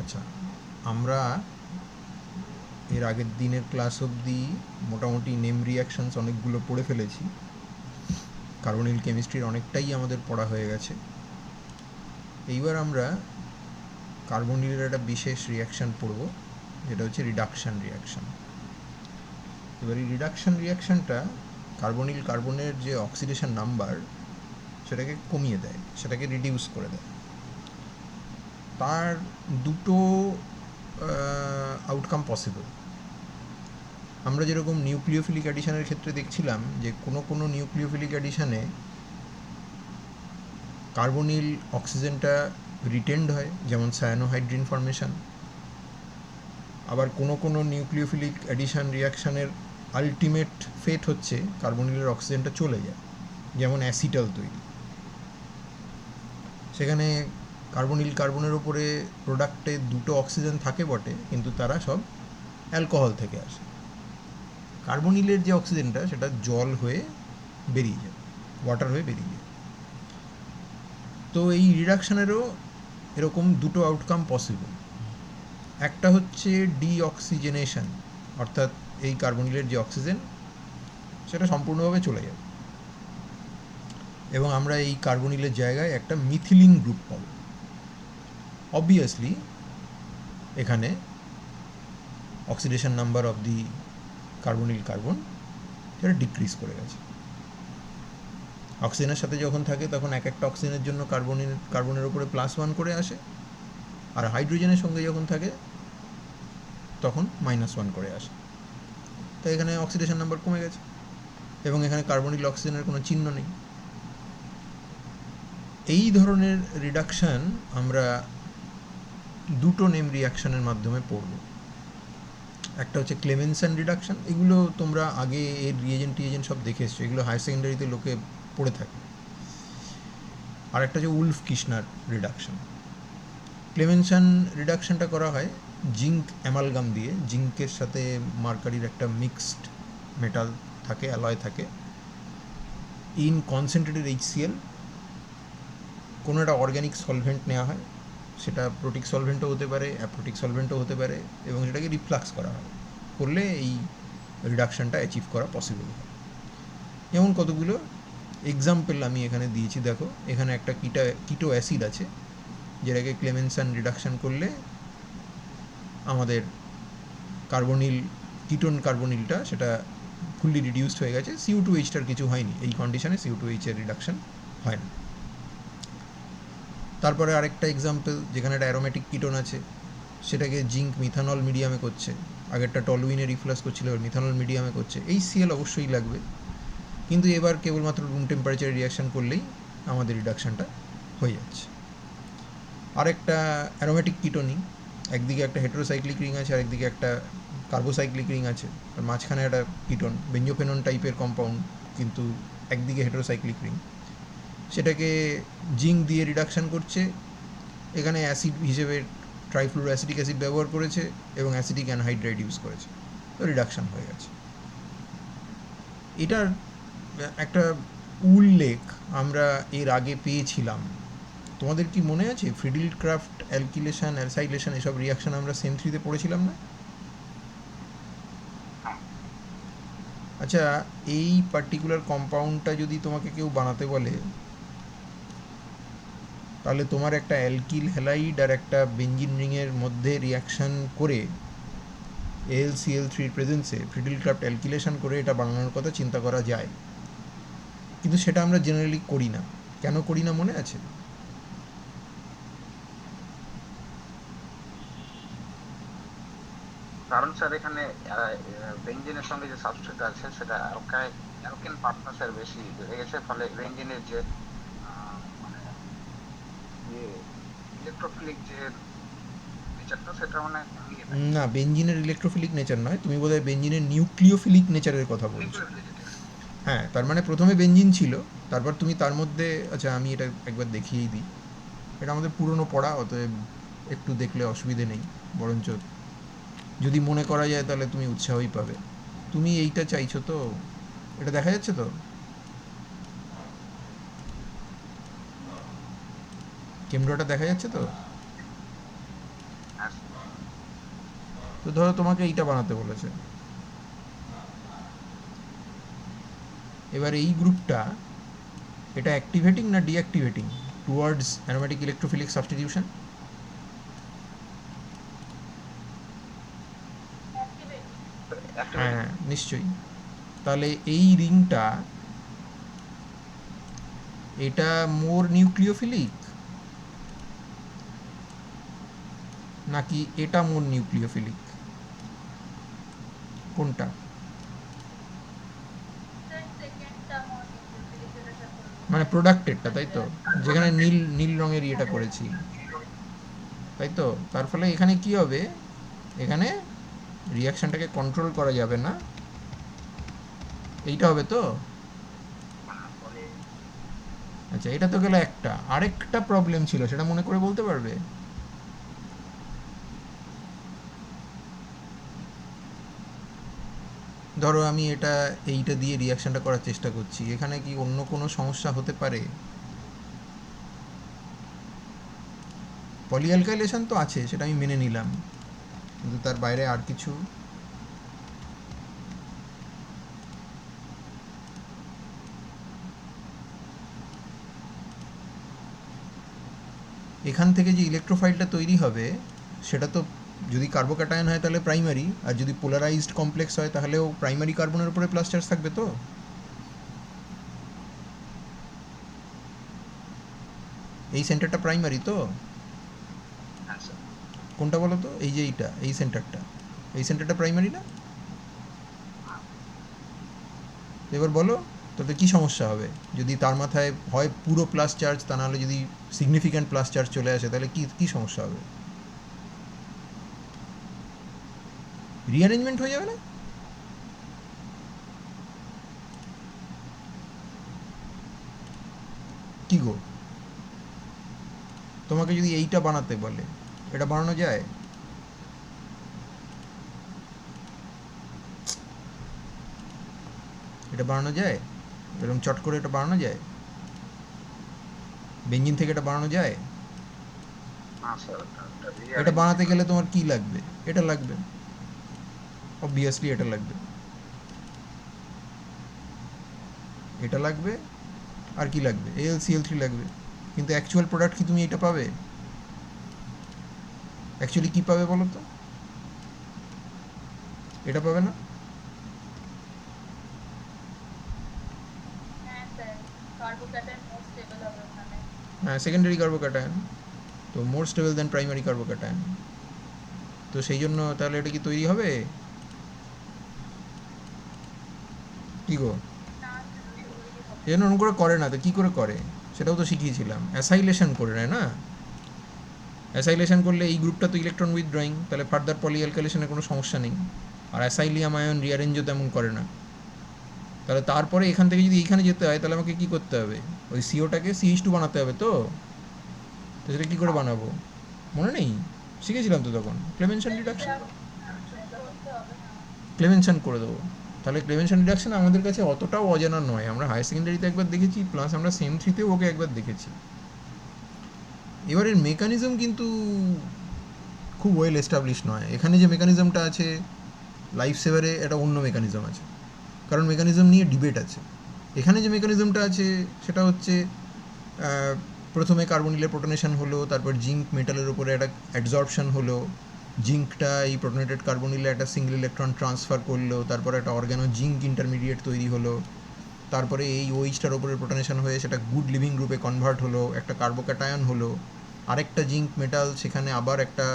আচ্ছা, আমরা এর আগের দিনের ক্লাস অবধি মোটামুটি নেম রিয়াকশনস অনেকগুলো পড়ে ফেলেছি। কার্বনিল কেমিস্ট্রির অনেকটাই আমাদের পড়া হয়ে গেছে। এইবার আমরা কার্বনিলের একটা বিশেষ রিয়াকশান পড়ব, যেটা হচ্ছে রিডাকশান রিয়াকশান। এবার এই রিডাকশান রিয়াকশানটা কার্বনিল কার্বনের যে অক্সিডেশন নাম্বার সেটাকে কমিয়ে দেয়, সেটাকে রিডিউস করে দেয়। তার দুটো আউটকাম পসিবল। আমরা যেরকম নিউক্লিওফিলিক অ্যাডিশনের ক্ষেত্রে দেখছিলাম যে কোনো নিউক্লিওফিলিক অ্যাডিশনে কার্বনিল অক্সিজেনটা রিটেন্ড হয়, যেমন সায়ানোহাইড্রিন ফর্মেশন। আবার কোনো নিউক্লিওফিলিক অ্যাডিশন রিয়াকশানের আলটিমেট ফেট হচ্ছে কার্বনিলের অক্সিজেনটা চলে যায়, যেমন অ্যাসিটাল তৈরি। সেখানে কার্বনিল কার্বনের ওপরে প্রোডাক্টে দুটো অক্সিজেন থাকে বটে, কিন্তু তারা সব অ্যালকোহল থেকে আসে। কার্বনিলের যে অক্সিজেনটা সেটা জল হয়ে বেরিয়ে যায়, ওয়াটার হয়ে বেরিয়ে যায়। তো এই রিডাকশানেরও এরকম দুটো আউটকাম পসিবল। একটা হচ্ছে ডিঅক্সিজেনেশন, অর্থাৎ এই কার্বনিলের যে অক্সিজেন সেটা সম্পূর্ণভাবে চলে যাবে এবং আমরা এই কার্বনিলের জায়গায় একটা মিথিলিন গ্রুপ পাবো। অবভিয়াসলি এখানে oxidation number of the carbonyl carbon সেটা ডিক্রিজ করে গেছে। অক্সিজেনের সাথে যখন থাকে তখন এক একটা অক্সিজেনের জন্য কার্বনের ওপরে +1 করে আসে, আর হাইড্রোজেনের সঙ্গে যখন থাকে তখন -1 করে আসে। তো এখানে অক্সিডেশন নাম্বার কমে গেছে এবং এখানে কার্বনিল অক্সিজেনের কোনো চিহ্ন নেই। এই ধরনের রিডাকশান আমরা দুটো নেম রিয়াকশানের মাধ্যমে পড়ব। একটা হচ্ছে ক্লেমেনসন রিডাকশান, এগুলো তোমরা আগে এর রিয়েজেন্ট সব দেখে এসছো, এগুলো হায়ার সেকেন্ডারিতে লোকে পড়ে থাকে। আর একটা হচ্ছে উলফ কিশনার রিডাকশান। ক্লেমেনসন রিডাকশানটা করা হয় জিঙ্ক অ্যামালগাম দিয়ে। জিঙ্কের সাথে মার্কারির একটা মিক্সড মেটাল থাকে, অ্যালয় থাকে, ইন কনসেন্ট্রেটেড HCl। কোনো একটা অর্গ্যানিক সলভেন্ট নেওয়া হয়, সেটা প্রোটিক সলভেন্টও হতে পারে, অ্যাপ্রোটিক সলভেন্টও হতে পারে, এবং সেটাকে রিফ্লাক্স করা হয়, করলে এই রিডাকশানটা অ্যাচিভ করা পসিবল হয়। যেমন কতগুলো এক্সাম্পল আমি এখানে দিয়েছি, দেখো। এখানে একটা কিটো অ্যাসিড আছে, যেটাকে ক্লেমেনসন রিডাকশান করলে আমাদের কার্বনিল কিটোন কার্বনিলটা সেটা ফুললি রিডিউসড হয়ে গেছে, CO2Hটার কিছু হয়নি। এই কন্ডিশনে CO2H এর রিডাকশান হয় না। তারপরে আরেকটা এক্সাম্পল, যেখানে একটা অ্যারোমেটিক কিটোন আছে, সেটাকে জিঙ্ক মিথানল মিডিয়ামে করছে। আগেরটা টলুইনে রিফ্লাক্স করছিল, মিথানল মিডিয়ামে করছে। HCl অবশ্যই লাগবে, কিন্তু এবার কেবলমাত্র রুম টেম্পারেচারে রিয়াকশান করলেই আমাদের রিডাকশানটা হয়ে যাচ্ছে। আরেকটা অ্যারোমেটিক কিটোনই, একদিকে একটা হেটেরোসাইক্লিক রিং আছে, আর একদিকে একটা কার্বোসাইক্লিক রিং আছে, আর মাঝখানে একটা কিটোন, বেঞ্জোফেনন টাইপের কম্পাউন্ড, কিন্তু একদিকে হেটেরোসাইক্লিক রিং। সেটাকে জিঙ্ক দিয়ে রিডাকশান করছে, এখানে অ্যাসিড হিসেবে ট্রাইফ্লুরো অ্যাসিটিক অ্যাসিড ব্যবহার করেছে এবং অ্যাসিটিক অ্যানহাইড্রাইড ইউজ করেছে, তো রিডাকশান হয়ে গেছে। এটার একটা উল্লেখ আমরা এর আগে পেয়েছিলাম। তোমাদের কি মনে আছে ফ্রিডল ক্রাফট অ্যালকিলেশন, অ্যালসাইলেশন, এসব রিয়াকশান আমরা সেম 3-তে পড়েছিলাম না? আচ্ছা, এই পার্টিকুলার কম্পাউন্ডটা যদি তোমাকে কেউ বানাতে বলে, তাহলে তোমার একটা অ্যালকিল হ্যালাইড আর একটা বেঞ্জিন রিংয়ের মধ্যে রিয়াকশান করে AlCl3 প্রেজেন্সে ফ্রিডল ক্রাফট অ্যালকিলেশন করে এটা বানানোর কথা চিন্তা করা যায়, কিন্তু সেটা আমরা জেনারেলি করি না। কেন করি না মনে আছে? কারণ স্যার এখানে বেঞ্জিনের সঙ্গে যে সাবস্ট্রেট আছে সেটা অ্যালকেন পার্টনার্সের বেশি বেড়ে গেছে, ফলে বেঞ্জিনের যে মানে ইয়ে ইলেকট্রোফিলিক যে নেচারটা সেটা মানে নিয়ে থাকে। না, বেঞ্জিনের ইলেকট্রোফিলিক নেচার নয়, তুমি বোধহয় বেঞ্জিনের নিউক্লিওফিলিক নেচারের কথা বলছো। নিউক্লিওফিলিক। হ্যাঁ, তার মানে প্রথমে বেঞ্জিন ছিল, তারপর তুমি তার মধ্যে, আচ্ছা আমি এটা একবার দেখিয়েই দিই। এটা আমাদের পুরনো পড়া, অতএব একটু দেখলে অসুবিধে নেই, বরঞ্চ যদি মনে করা যায় তাহলে তুমি উৎসাহই পাবে। তুমি এইটা চাইছো তো? এটা দেখা যাচ্ছে তো? কেমড্রোটা দেখা যাচ্ছে তো? হ্যাঁ তো ধরো তোমাকে এইটা বানাতে বলেছে, এবার এই গ্রুপটা এটা অ্যাক্টিভেটিং না deactivating towards aromatic electrophilic substitution? Activating. হ্যাঁ নিশ্চয়ই। তাহলে এই রিংটা এটা মোর নিউক্লিওফিলিক নাকি এটা মোর নিউক্লিওফিলিক, কোনটা? মানে প্রোডাক্টেরটা তাই তো, যেখানে নীল নীল রঙের ইয়েটা করেছি তাই তো। তার ফলে এখানে কি হবে, এখানে রিয়াকশানটাকে কন্ট্রোল করা যাবে না, এইটা হবে তো। আচ্ছা এটা তো গেল একটা, আরেকটা প্রবলেম ছিল সেটা মনে করে বলতে পারবে? ধরো আমি এটা এইটা দিয়ে রিয়াকশানটা করার চেষ্টা করছি, এখানে কি অন্য কোনো সমস্যা হতে পারে? পলিঅ্যালকাইলেশন তো আছে সেটা আমি মেনে নিলাম, কিন্তু তার বাইরে আর কিছু? এখান থেকে যে ইলেকট্রোফাইলটা তৈরি হবে সেটা তো যদি কার্বোক্যাটায়ন হয় তাহলে প্রাইমারি, আর যদি পোলারাইজড কমপ্লেক্স হয় তাহলেও প্রাইমারি কার্বনের উপরে প্লাস চার্জ থাকবে তো। এই সেন্টারটা প্রাইমারি তো, হ্যাঁ স্যার। কোনটা বলো তো, এই যে এইটা, এই সেন্টারটা, এই সেন্টারটা প্রাইমারি না? এবার বলো তাতে কী সমস্যা হবে যদি তার মাথায় হয় পুরো প্লাস চার্জ, তা নাহলে যদি সিগনিফিক্যান্ট প্লাস চার্জ চলে আসে তাহলে কী কী সমস্যা হবে? রিঅ্যারেঞ্জমেন্ট হয়ে যাবে না? কী গো, তোমাকে যদি এইটা বানাতে বলে এটা বানানো যায়? এটা বানানো যায়? এরকম চট করে এটা বানানো যায়? বেঞ্জিন থেকে এটা বানানো যায়? না স্যার, এটা রিঅ্যারেঞ্জ বানাতে গেলে করতে তোমার কি লাগবে? এটা লাগবে, অবভিয়াসলি এটা লাগবে, এটা লাগবে, আর কি লাগবে? AlCl3 লাগবে। কিন্তু অ্যাকচুয়াল প্রোডাক্ট কি তুমি এটা পাবে? অ্যাকচুয়ালি কী পাবে বলো তো? এটা পাবে না? হ্যাঁ সেকেন্ডারি কার্বোক্যাটায়ন তো মোর স্টেবল দেন প্রাইমারি কার্বোক্যাটায়ন, তো সেই জন্য তাহলে এটা কি তৈরি হবে? কী গো, এই জন্য ওরকম করে করে না তো, কী করে করে সেটাও তো শিখিয়েছিলাম, অ্যাসাইলেশন করে নেয় না। অ্যাসাইলেশন করলে এই গ্রুপটা তো ইলেকট্রন উইথড্রয়িং, তাহলে ফার্দার পলিঅ্যালকাইলেশনের কোনো সমস্যা নেই। আর অ্যাসাইলিয়াম আয়ন রিঅ্যারেঞ্জও তেমন করে না। তাহলে তারপরে এখান থেকে যদি এইখানে যেতে হয় তাহলে আমাকে কী করতে হবে, ওই সিওটাকে CH2 বানাতে হবে তো। তো সেটা কী করে বানাবো মনে নেই? শিখেছিলাম তো তখন, ক্লেমেনশন রিডাকশন। ক্লেমেনশন করে দেবো। তাহলে ক্লেমেনশন রিডাকশন আমাদের কাছে অতটাও অজানা নয়, আমরা হায়ার সেকেন্ডারিতে একবার দেখেছি, প্লাস আমরা সেম থ্রিতেও ওকে একবার দেখেছি। এবারের মেকানিজম কিন্তু খুব ওয়েল এস্টাবলিশ নয়। এখানে যে মেকানিজমটা আছে লাইফ সেভারে এটা অন্য মেকানিজম আছে, কারণ মেকানিজম নিয়ে ডিবেট আছে। এখানে যে মেকানিজমটা আছে সেটা হচ্ছে প্রথমে কার্বনিলের প্রোটনেশন হলো, তারপর জিঙ্ক মেটালের উপরে একটা অ্যাডজর্পশন হলো, জিঙ্কটা এই প্রোটনেটেড কার্বনিলে একটা সিঙ্গেল ইলেকট্রন ট্রান্সফার করলো, তারপরে একটা অর্গানো জিঙ্ক ইন্টারমিডিয়েট তৈরি হলো, তারপরে এই ওইচটার ওপরে প্রোটনেশন হয়ে সেটা গুড লিভিং গ্রুপে কনভার্ট হলো, একটা কার্বোক্যাটায়ন হলো, আরেকটা জিঙ্ক মেটাল সেখানে আবার একটা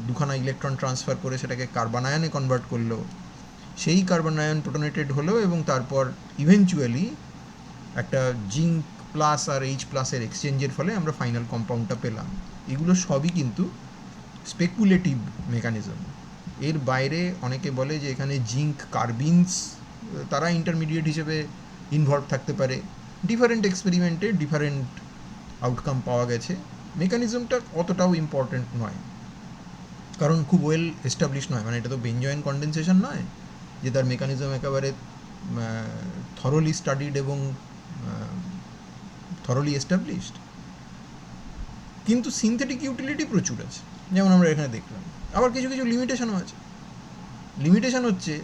দুখানা ইলেকট্রন ট্রান্সফার করে সেটাকে কার্বনায়নে কনভার্ট করলো, সেই কার্বনায়ন প্রোটনেটেড হলো, এবং তারপর ইভেনচুয়ালি একটা জিঙ্ক প্লাস আর H প্লাসের এক্সচেঞ্জের ফলে আমরা ফাইনাল কম্পাউন্ডটা পেলাম। এগুলো সবই কিন্তু স্পেকুলেটিভ মেকানিজম। এর বাইরে অনেকে বলে যে এখানে জিঙ্ক কার্বিনস তারা ইন্টারমিডিয়েট হিসেবে ইনভলভ থাকতে পারে। ডিফারেন্ট এক্সপেরিমেন্টে ডিফারেন্ট আউটকাম পাওয়া গেছে। মেকানিজমটা অতটাও ইম্পর্ট্যান্ট নয়, কারণ খুব ওয়েল এস্টাবলিশ নয়। মানে এটা তো বেঞ্জয়েন কন্ডেনসেশন নয় যে তার মেকানিজম একেবারে থরলি স্টাডিড এবং থরলি এস্টাবলিশড। কিন্তু সিনথেটিক ইউটিলিটি প্রচুর আছে, যেমন আমরা এখানে দেখলাম। আবার কিছু কিছু লিমিটেশনও আছে। লিমিটেশন হচ্ছে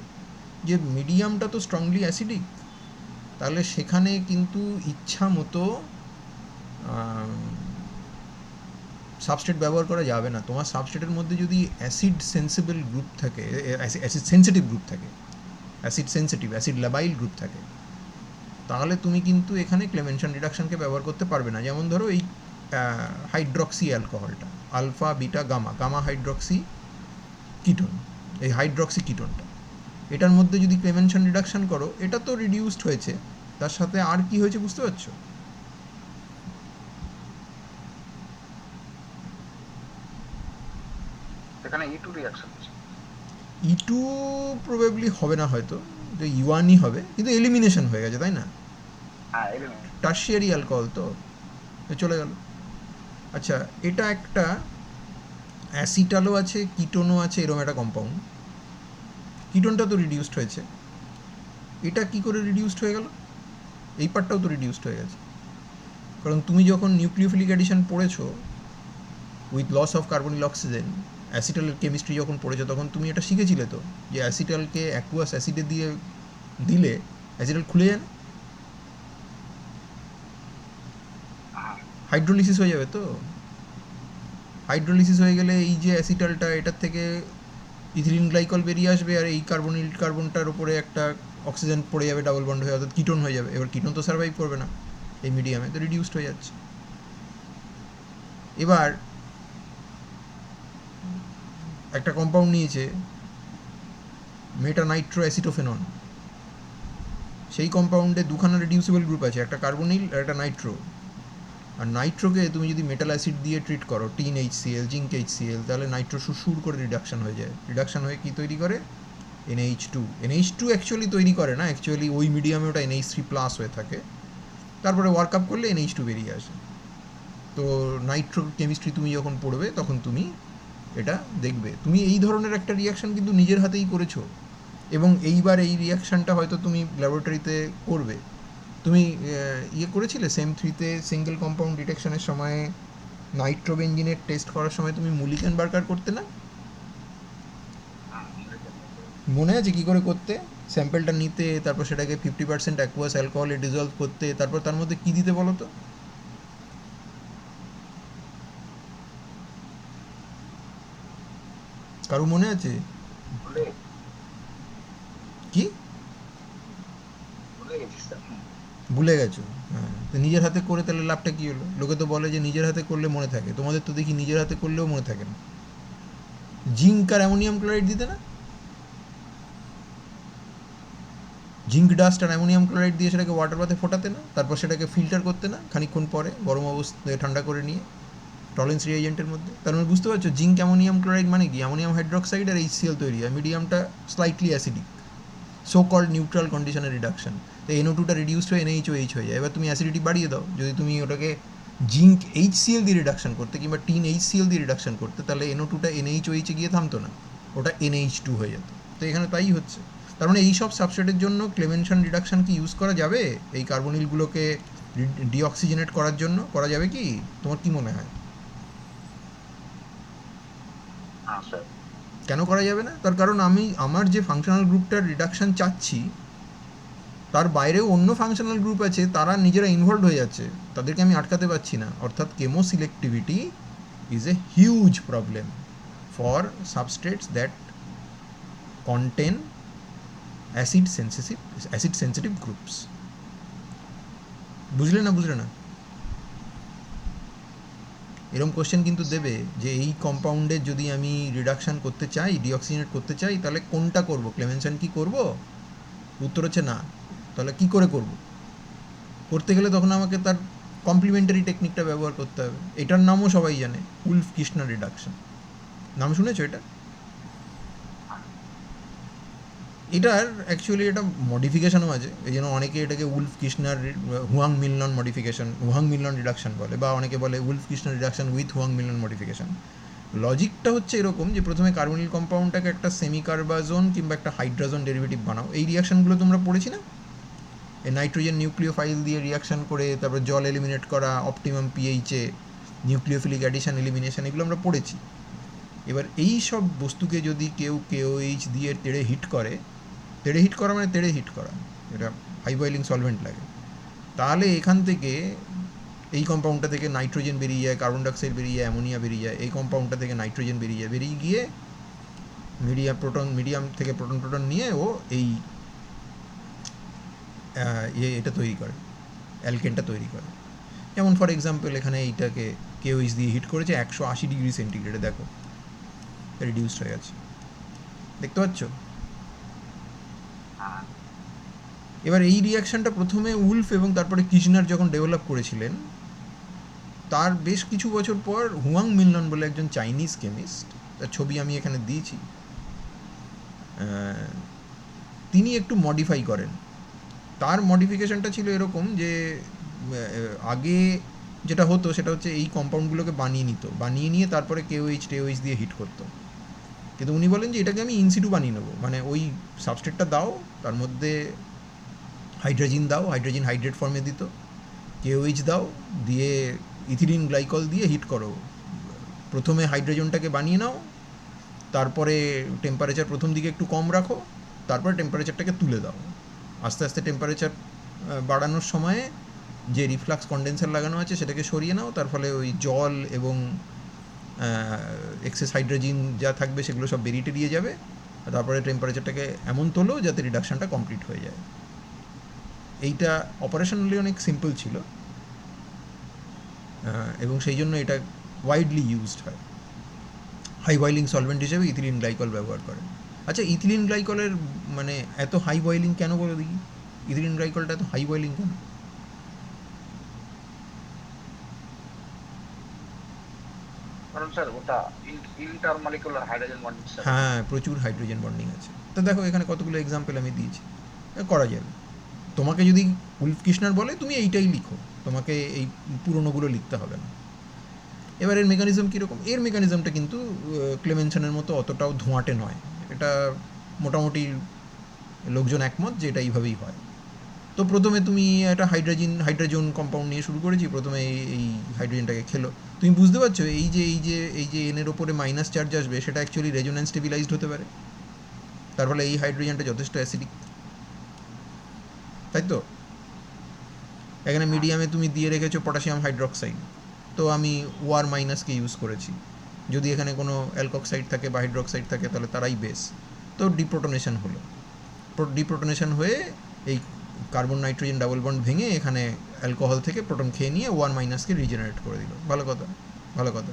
যে মিডিয়ামটা তো স্ট্রংলি অ্যাসিডিক, তাহলে সেখানে কিন্তু ইচ্ছা মতো সাবস্ট্রেট ব্যবহার করা যাবে না। তোমার সাবস্ট্রেটের মধ্যে যদি অ্যাসিড সেন্সিবল গ্রুপ থাকে, অ্যাসিড সেন্সিটিভ গ্রুপ থাকে, অ্যাসিড সেন্সিটিভ, অ্যাসিড ল্যাবাইল গ্রুপ থাকে, তাহলে তুমি কিন্তু এখানে ক্লেমেনশন রিডাকশনকে ব্যবহার করতে পারবে না। যেমন ধরো এই হাইড্রক্সি অ্যালকোহলটা, alpha beta gamma, gamma hydroxy ketone, এই হাইড্রক্সি কিটোনটা, এটার মধ্যে যদি ক্লেমেনশন রিডাকশন করো, এটা তো রিডিউসড হয়েছে, তার সাথে আর কি হয়েছে বুঝতে পারছো? এখানে E2 রিয়াকশন হচ্ছে। E2 প্রবাবলি হবে না, হয়তো যে ইউয়ানই হবে, কিন্তু এলিমিনেশন হয়ে গেছে, তাই না? হ্যাঁ, এলিমেন্ট। টার্সিয়ারি অ্যালকোহল তো চলে গেল। আচ্ছা, এটা একটা অ্যাসিটালও আছে, কিটোনও আছে, এরকম একটা কম্পাউন্ড। কিটোনটা তো রিডিউসড হয়েছে, এটা কি করে রিডিউসড হয়ে গেল? এই পার্টটাও তো রিডিউসড হয়ে গেছে, কারণ তুমি যখন নিউক্লিওফিলিক অ্যাডিশন পড়েছো with loss of carbonyl oxygen, অ্যাসিটালের কেমিস্ট্রি যখন পড়েছো, তখন তুমি এটা শিখেছিলে তো যে অ্যাসিটালকে অ্যাকুয়াস অ্যাসিডে দিয়ে দিলে অ্যাসিটাল খুলে যায় না, হ্যাঁ, হাইড্রোলিসিস হয়ে যাবে তো। হাইড্রোলিসিস হয়ে গেলে এই যে অ্যাসিটালটা, এটার থেকে ইথিলিন গ্লাইকল বেরিয়ে আসবে, আর এই কার্বনিল কার্বনটার উপরে একটা অক্সিজেন পড়ে যাবে, ডাবল বন্ড হয়ে, অর্থাৎ কিটোন হয়ে যাবে। এবার কিটোন তো সার্ভাইভ করবে না এই মিডিয়ামে, তো রিডিউসড হয়ে যাচ্ছে। এবার একটা কম্পাউন্ড নিয়েছে মেটানাইট্রো অ্যাসিটোফেনন, সেই কম্পাউন্ডে দুখানা রিডিউসিবল গ্রুপ আছে, একটা কার্বনিল আর একটা নাইট্রো। আর নাইট্রোকে তুমি যদি মেটাল অ্যাসিড দিয়ে ট্রিট করো, টিন HCl, জিঙ্ক HCl, তাহলে নাইট্রো সুর করে রিডাকশন হয়ে যায়। রিডাকশন হয়ে কী তৈরি করে? NH2। NH2 অ্যাকচুয়ালি তৈরি করে না, অ্যাকচুয়ালি ওই মিডিয়ামে ওটা NH3+ হয়ে থাকে, তারপরে ওয়ার্ক আপ করলে NH2 বেরিয়ে আসে। তো নাইট্রো কেমিস্ট্রি তুমি যখন পড়বে তখন তুমি এটা দেখবে। তুমি এই ধরনের একটা রিয়াকশান কিন্তু নিজের হাতেই করেছো, এবং এইবার এই রিয়াকশানটা হয়তো তুমি ল্যাবরেটরিতে করবে। তুমি ইয়ে করেছিলে SEM3-তে সিঙ্গেল কম্পাউন্ড ডিটেকশনের সময়, নাইট্রোবেঞ্জিনের টেস্ট করার সময় তুমি মুলিকেন বার্কার করতে না? হ্যাঁ, এরকম। মনে আছে কী করে করতে? স্যাম্পেলটা নিতে, তারপর সেটাকে 50% অ্যাকুয়াস অ্যালকোহলে ডিজলভ করতে, তারপর তার মধ্যে কী দিতে বলো তো? কারো মনে আছে? ভুলে কি ভুলে গেছিস তো? ভুলে গেছো? হ্যাঁ, তো নিজের হাতে করে তাহলে লাভটা কী হলো? লোকে তো বলে যে নিজের হাতে করলে মনে থাকে, তোমাদের তো দেখি নিজের হাতে করলেও মনে থাকে না। জিঙ্ক আর অ্যামোনিয়াম ক্লোরাইড দিতে না? জিঙ্ক ডাস্ট আর অ্যামোনিয়াম ক্লোরাইড দিয়ে সেটাকে ওয়াটার বাথে ফোটাতে না? তারপর সেটাকে ফিল্টার করতে না খানিকক্ষণ পরে, গরম অবস্থায় ঠান্ডা করে নিয়ে টলেন্স রিএজেন্টের মধ্যে? তার মানে বুঝতে পারছো জিঙ্ক অ্যামোনিয়াম ক্লোরাইড মানে কি? অ্যামোনিয়াম হাইড্রোক্সাইড আর HCl তৈরি হয়, মিডিয়ামটা slightly acidic, so called neutral কন্ডিশনের রিডাকশন। তো NO2টা রিডিউসড হয়ে NaOH হয়ে যায়। এবার তুমি অ্যাসিডিটি বাড়িয়ে দাও, যদি তুমি ওটাকে জিঙ্ক HCl দিয়ে রিডাকশন করতে কিংবা টিন HCl দিয়ে রিডাকশন করতে, তাহলে NO2টা NaOH গিয়ে থামতো না, ওটা NH2 হয়ে যেত। তো এখানে তাই হচ্ছে। তার মানে এই সব সাবস্ট্রেটের জন্য ক্লেমেনশন রিডাকশন কি ইউজ করা যাবে? এই কার্বনিলগুলোকে ডিঅক্সিজেনেট করার জন্য করা যাবে কি? তোমার কি মনে হয়? হ্যাঁ স্যার। কেন করা যাবে না? তার কারণ আমি আমার যে ফাংশনাল গ্রুপটার রিডাকশন চাচ্ছি, তার বাইরেও অন্য ফাংশনাল গ্রুপ আছে, তারা নিজেরা ইনভলভ হয়ে যাচ্ছে, তাদেরকে আমি আটকাতে পারছি না। অর্থাৎ chemo selectivity is a huge problem for substrates that contain acid sensitive groups. বুঝলে না? বুঝলে না? এরকম কোশ্চেন কিন্তু দেবে যে এই কম্পাউন্ডে যদি আমি রিডাকশান করতে চাই, ডিঅক্সিজেনেট করতে চাই, তাহলে কোনটা করব? ক্লেমেনশন কি করব? উত্তর হচ্ছে না। তাহলে কি করে করব? করতে গেলে তখন আমাকে তার কমপ্লিমেন্টারি টেকনিকটা ব্যবহার করতে হবে। এটার নামও সবাই জানে, উলফ কির্শনার রিডাকশন। নাম শুনেছো এটা? এটার অ্যাকচুয়ালি একটা মডিফিকেশনও আছে, এই জন্য অনেকে এটাকে Wolff Kishner Huang Minlon modification, Huang Minlon reduction বলে, বা অনেকে বলে Wolff Kishner reduction with Huang Minlon modification. লজিকটা হচ্ছে এরকম যে প্রথমে কার্বনিল কম্পাউন্ডটাকে একটা সেমিকার্বাজোন কিংবা একটা হাইড্রাজোন ডেরিভেটিভ বানাও। এই রিয়াকশনগুলো তোমরা পড়েছি না? এই নাইট্রোজেন নিউক্লিওফাইল দিয়ে রিয়াকশন করে তারপর জল এলিমিনেট করা অপটিমাম পিএইচে, নিউক্লিওফিলিক অ্যাডিশন এলিমিনেশন, এগুলো আমরা পড়েছি। এবার এই সব বস্তুকে যদি কেউ KOH দিয়ে তেড়ে হিট করা মানে তেড়ে হিট করা, এটা হাই বয়েলিং সলভেন্ট লাগে, তাহলে এখান থেকে এই কম্পাউন্ডটা থেকে নাইট্রোজেন বেরিয়ে যায়, কার্বন ডাইঅক্সাইড বেরিয়ে যায়, অ্যামোনিয়া বেরিয়ে যায়, এই কম্পাউন্ডটা থেকে নাইট্রোজেন বেরিয়ে গিয়ে মিডিয়াম থেকে প্রোটন নিয়ে ও এই এটা তৈরি করে, অ্যালকেনটা তৈরি করে। যেমন ফর এক্সাম্পল এখানে এইটাকে KOH দিয়ে হিট করেছে 180°C, দেখো রিডিউসড হয়ে গেছে, দেখতে পাচ্ছ? হ্যাঁ এবার এই রিয়াকশানটা প্রথমে উলফ এবং তারপরে কিশনার যখন ডেভেলপ করেছিলেন, তার বেশ কিছু বছর পর হুয়াং মিনলন বলে একজন চাইনিজ কেমিস্ট, তার ছবি আমি এখানে দিয়েছি, তিনি একটু মডিফাই করেন। তার মডিফিকেশনটা ছিল এরকম যে আগে যেটা হতো সেটা হচ্ছে এই কম্পাউন্ডগুলোকে বানিয়ে নিয়ে তারপরে KOH দিয়ে হিট করতো। কিন্তু উনি বলেন যে এটাকে আমি ইনসিটু বানিয়ে নেবো, মানে ওই সাবস্ট্রেটটা দাও, তার মধ্যে হাইড্রোজেন দাও, হাইড্রোজেন হাইড্রেট ফর্মে দিত, KOH দাও, দিয়ে ইথিলিন গ্লাইকল দিয়ে হিট করো। প্রথমে হাইড্রোজেনটাকে বানিয়ে নাও, তারপরে টেম্পারেচার প্রথম দিকে একটু কম রাখো, তারপরে টেম্পারেচারটাকে তুলে দাও। আস্তে আস্তে টেম্পারেচার বাড়ানোর সময়ে যে রিফ্লাক্স কন্ডেন্সার লাগানো আছে সেটাকে সরিয়ে নাও, তার ফলে ওই জল এবং এক্সেস হাইড্রোজেন যা থাকবে সেগুলো সব বেরিয়ে যাবে, তারপরে টেম্পারেচারটাকে এমন তোলো যাতে রিডাকশানটা কমপ্লিট হয়ে যায়। এইটা অপারেশনালি অনেক সিম্পল ছিল, এবং সেই জন্য এটা ওয়াইডলি ইউজড হয়। হাই বয়েলিং সলভেন্ট হিসেবে ইথিলিন গ্লাইকল ব্যবহার করে। আচ্ছা, ইথিলিন গ্লাইকলের মানে এত হাই বয়েলিং কেন বলে দেখি? ইথিলিন গ্লাইকলটা এত হাই বয়েলিং কেন? কারণ স্যার ওটা ইন্টারমলিকুলার হাইড্রোজেন বন্ডিং স্যার। হ্যাঁ, প্রচুর হাইড্রোজেন বন্ডিং আছে। তো দেখো এখানে কতগুলো এক্সাম্পল আমি দিয়েছি, করা যাবে। তোমাকে যদি উলফ কিশনার বলে তুমি এইটাই লিখো, তোমাকে এই পুরোনোগুলো লিখতে হবে না। এবার এর মেকানিজম কীরকম? এর মেকানিজমটা কিন্তু ক্লেমেনসনের মতো অতটাও ধোঁয়াটে নয়, এটা মোটামুটি লোকজন একমত যে এটা এইভাবেই হয়। তো প্রথমে তুমি একটা হাইড্রোজেন কম্পাউন্ড নিয়ে শুরু করেছি, প্রথমে এই হাইড্রোজেনটাকে খেলো, তুমি বুঝতে পারছো এই যে এনের ওপরে মাইনাস চার্জ আসবে সেটা অ্যাকচুয়ালি রেজোন্যান্স স্টেবিলাইজড হতে পারে, তার ফলে এই হাইড্রোজেনটা যথেষ্ট অ্যাসিডিক, তাই তো? এখানে মিডিয়ামে তুমি দিয়ে রেখেছো পটাশিয়াম হাইড্রক্সাইড, তো আমি OR মাইনাসকে ইউজ করেছি। যদি এখানে কোনো অ্যালকক্সাইড থাকে বা হাইড্রক্সাইড থাকে তাহলে তারাই বেস, তো ডিপ্রোটনেশন হলো। ডিপ্রোটনেশন হয়ে এই কার্বন নাইট্রোজেন ডাবল বন্ড ভেঙে এখানে অ্যালকোহল থেকে প্রোটন খেয়ে নিয়ে OR মাইনাসকে রিজেনারেট করে দিল। ভালো কথা।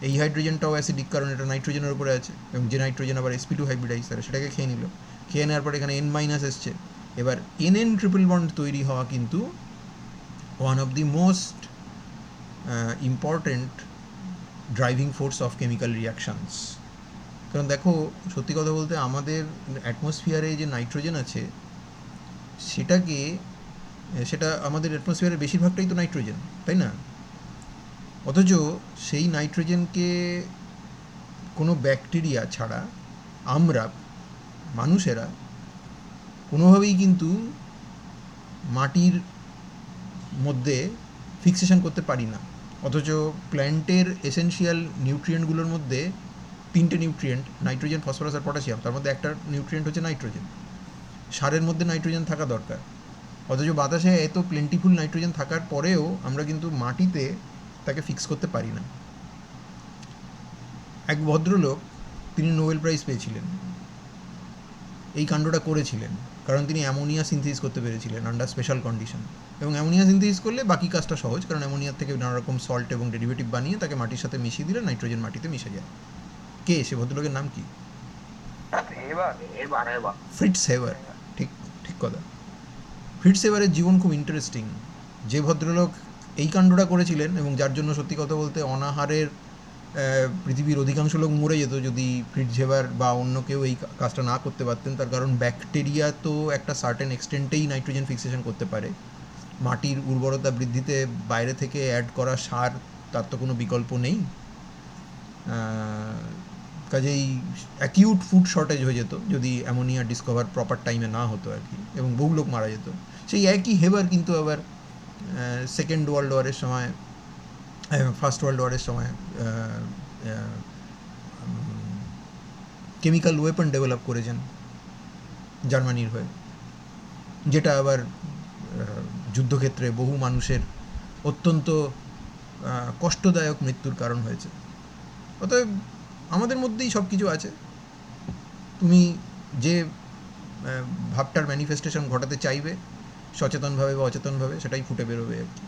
এই হাইড্রোজেনটাও অ্যাসিডিক, কারণ এটা নাইট্রোজেনের উপরে আছে, এবং যে নাইট্রোজেন আবার sp2 হাইব্রিডাইজ করে, সেটাকে খেয়ে নিল। খেয়ে নেওয়ার পর এখানে N মাইনাস এসছে। এবার NN ট্রিপল বন্ড তৈরি হওয়া কিন্তু one of the most important driving force of chemical reactions. কারণ দেখো, সত্যি কথা বলতে আমাদের অ্যাটমসফিয়ারে যে নাইট্রোজেন আছে সেটা আমাদের অ্যাটমসফিয়ারের বেশিরভাগটাই তো নাইট্রোজেন, তাই না? অথচ সেই নাইট্রোজেনকে কোনো ব্যাকটেরিয়া ছাড়া আমরা মানুষেরা কোনোভাবেই কিন্তু মাটির মধ্যে ফিক্সেশন করতে পারি না। অথচ প্ল্যান্টের এসেনশিয়াল নিউট্রিয়েন্টগুলোর মধ্যে 3টে নিউট্রিয়েন্ট, নাইট্রোজেন, ফসফরাস আর পটাশিয়াম, তার মধ্যে একটা নিউট্রিয়েন্ট হচ্ছে নাইট্রোজেন। সারের মধ্যে নাইট্রোজেন থাকা দরকার, অথচ বাতাসে এত প্লেন্টিফুল নাইট্রোজেন থাকার পরেও আমরা কিন্তু মাটিতে তাকে ফিক্স করতে পারি না। এক ভদ্রলোক, তিনি নোবেল প্রাইজ পেয়েছিলেন, এই কাণ্ডটা করেছিলেন, কারণ তিনি অ্যামোনিয়া সিনথেসিস করতে পেরেছিলেন আন্ডার স্পেশাল কন্ডিশন। এবং অ্যামোনিয়া সিনথেসিস করলে বাকি কাজটা সহজ, কারণ অ্যামোনিয়ার থেকে নানা রকম সল্ট এবং ডেরিভেটিভ বানিয়ে তাকে মাটির সাথে মিশিয়ে দিলে নাইট্রোজেন মাটিতে মিশে যায়। কে সে ভদ্রলোকের নাম কি? Fritz Haber. ঠিক কথা। ফ্রিটস হেবারের জীবন খুব ইন্টারেস্টিং। যে ভদ্রলোক এই কাণ্ডটা করেছিলেন, এবং যার জন্য সত্যি কথা বলতে অনাহারের পৃথিবীর অধিকাংশ লোক মরে যেত যদি ফ্রিটস হেবার বা অন্য কেউ এই কাজটা না করতে পারতেন। তার কারণ ব্যাকটেরিয়া তো একটা সার্টেন এক্সটেন্টেই নাইট্রোজেন ফিক্সেশন করতে পারে। মাটির উর্বরতা বৃদ্ধিতে বাইরে থেকে অ্যাড করা সার, তার তো কোনো বিকল্প নেই। কাজেই অ্যাকিউট ফুড শর্টেজ হয়ে যেত যদি অ্যামোনিয়া ডিসকভার প্রপার টাইমে না হতো আর কি, এবং বহু লোক মারা যেত। সেই একই হেবার কিন্তু আবার সেকেন্ড ওয়ার্ল্ড ওয়ারের সময়, ফার্স্ট ওয়ার্ল্ড ওয়ারের সময় কেমিক্যাল ওয়েপন ডেভেলপ করেছেন জার্মানির হয়ে, যেটা আবার যুদ্ধক্ষেত্রে বহু মানুষের অত্যন্ত কষ্টদায়ক মৃত্যুর কারণ হয়েছে। অতএব আমাদের মধ্যেই সব কিছু আছে। তুমি যে ভাবটার ম্যানিফেস্টেশন ঘটাতে চাইবে সচেতনভাবে বা অচেতনভাবে, সেটাই ফুটে বেরোবে আর কি।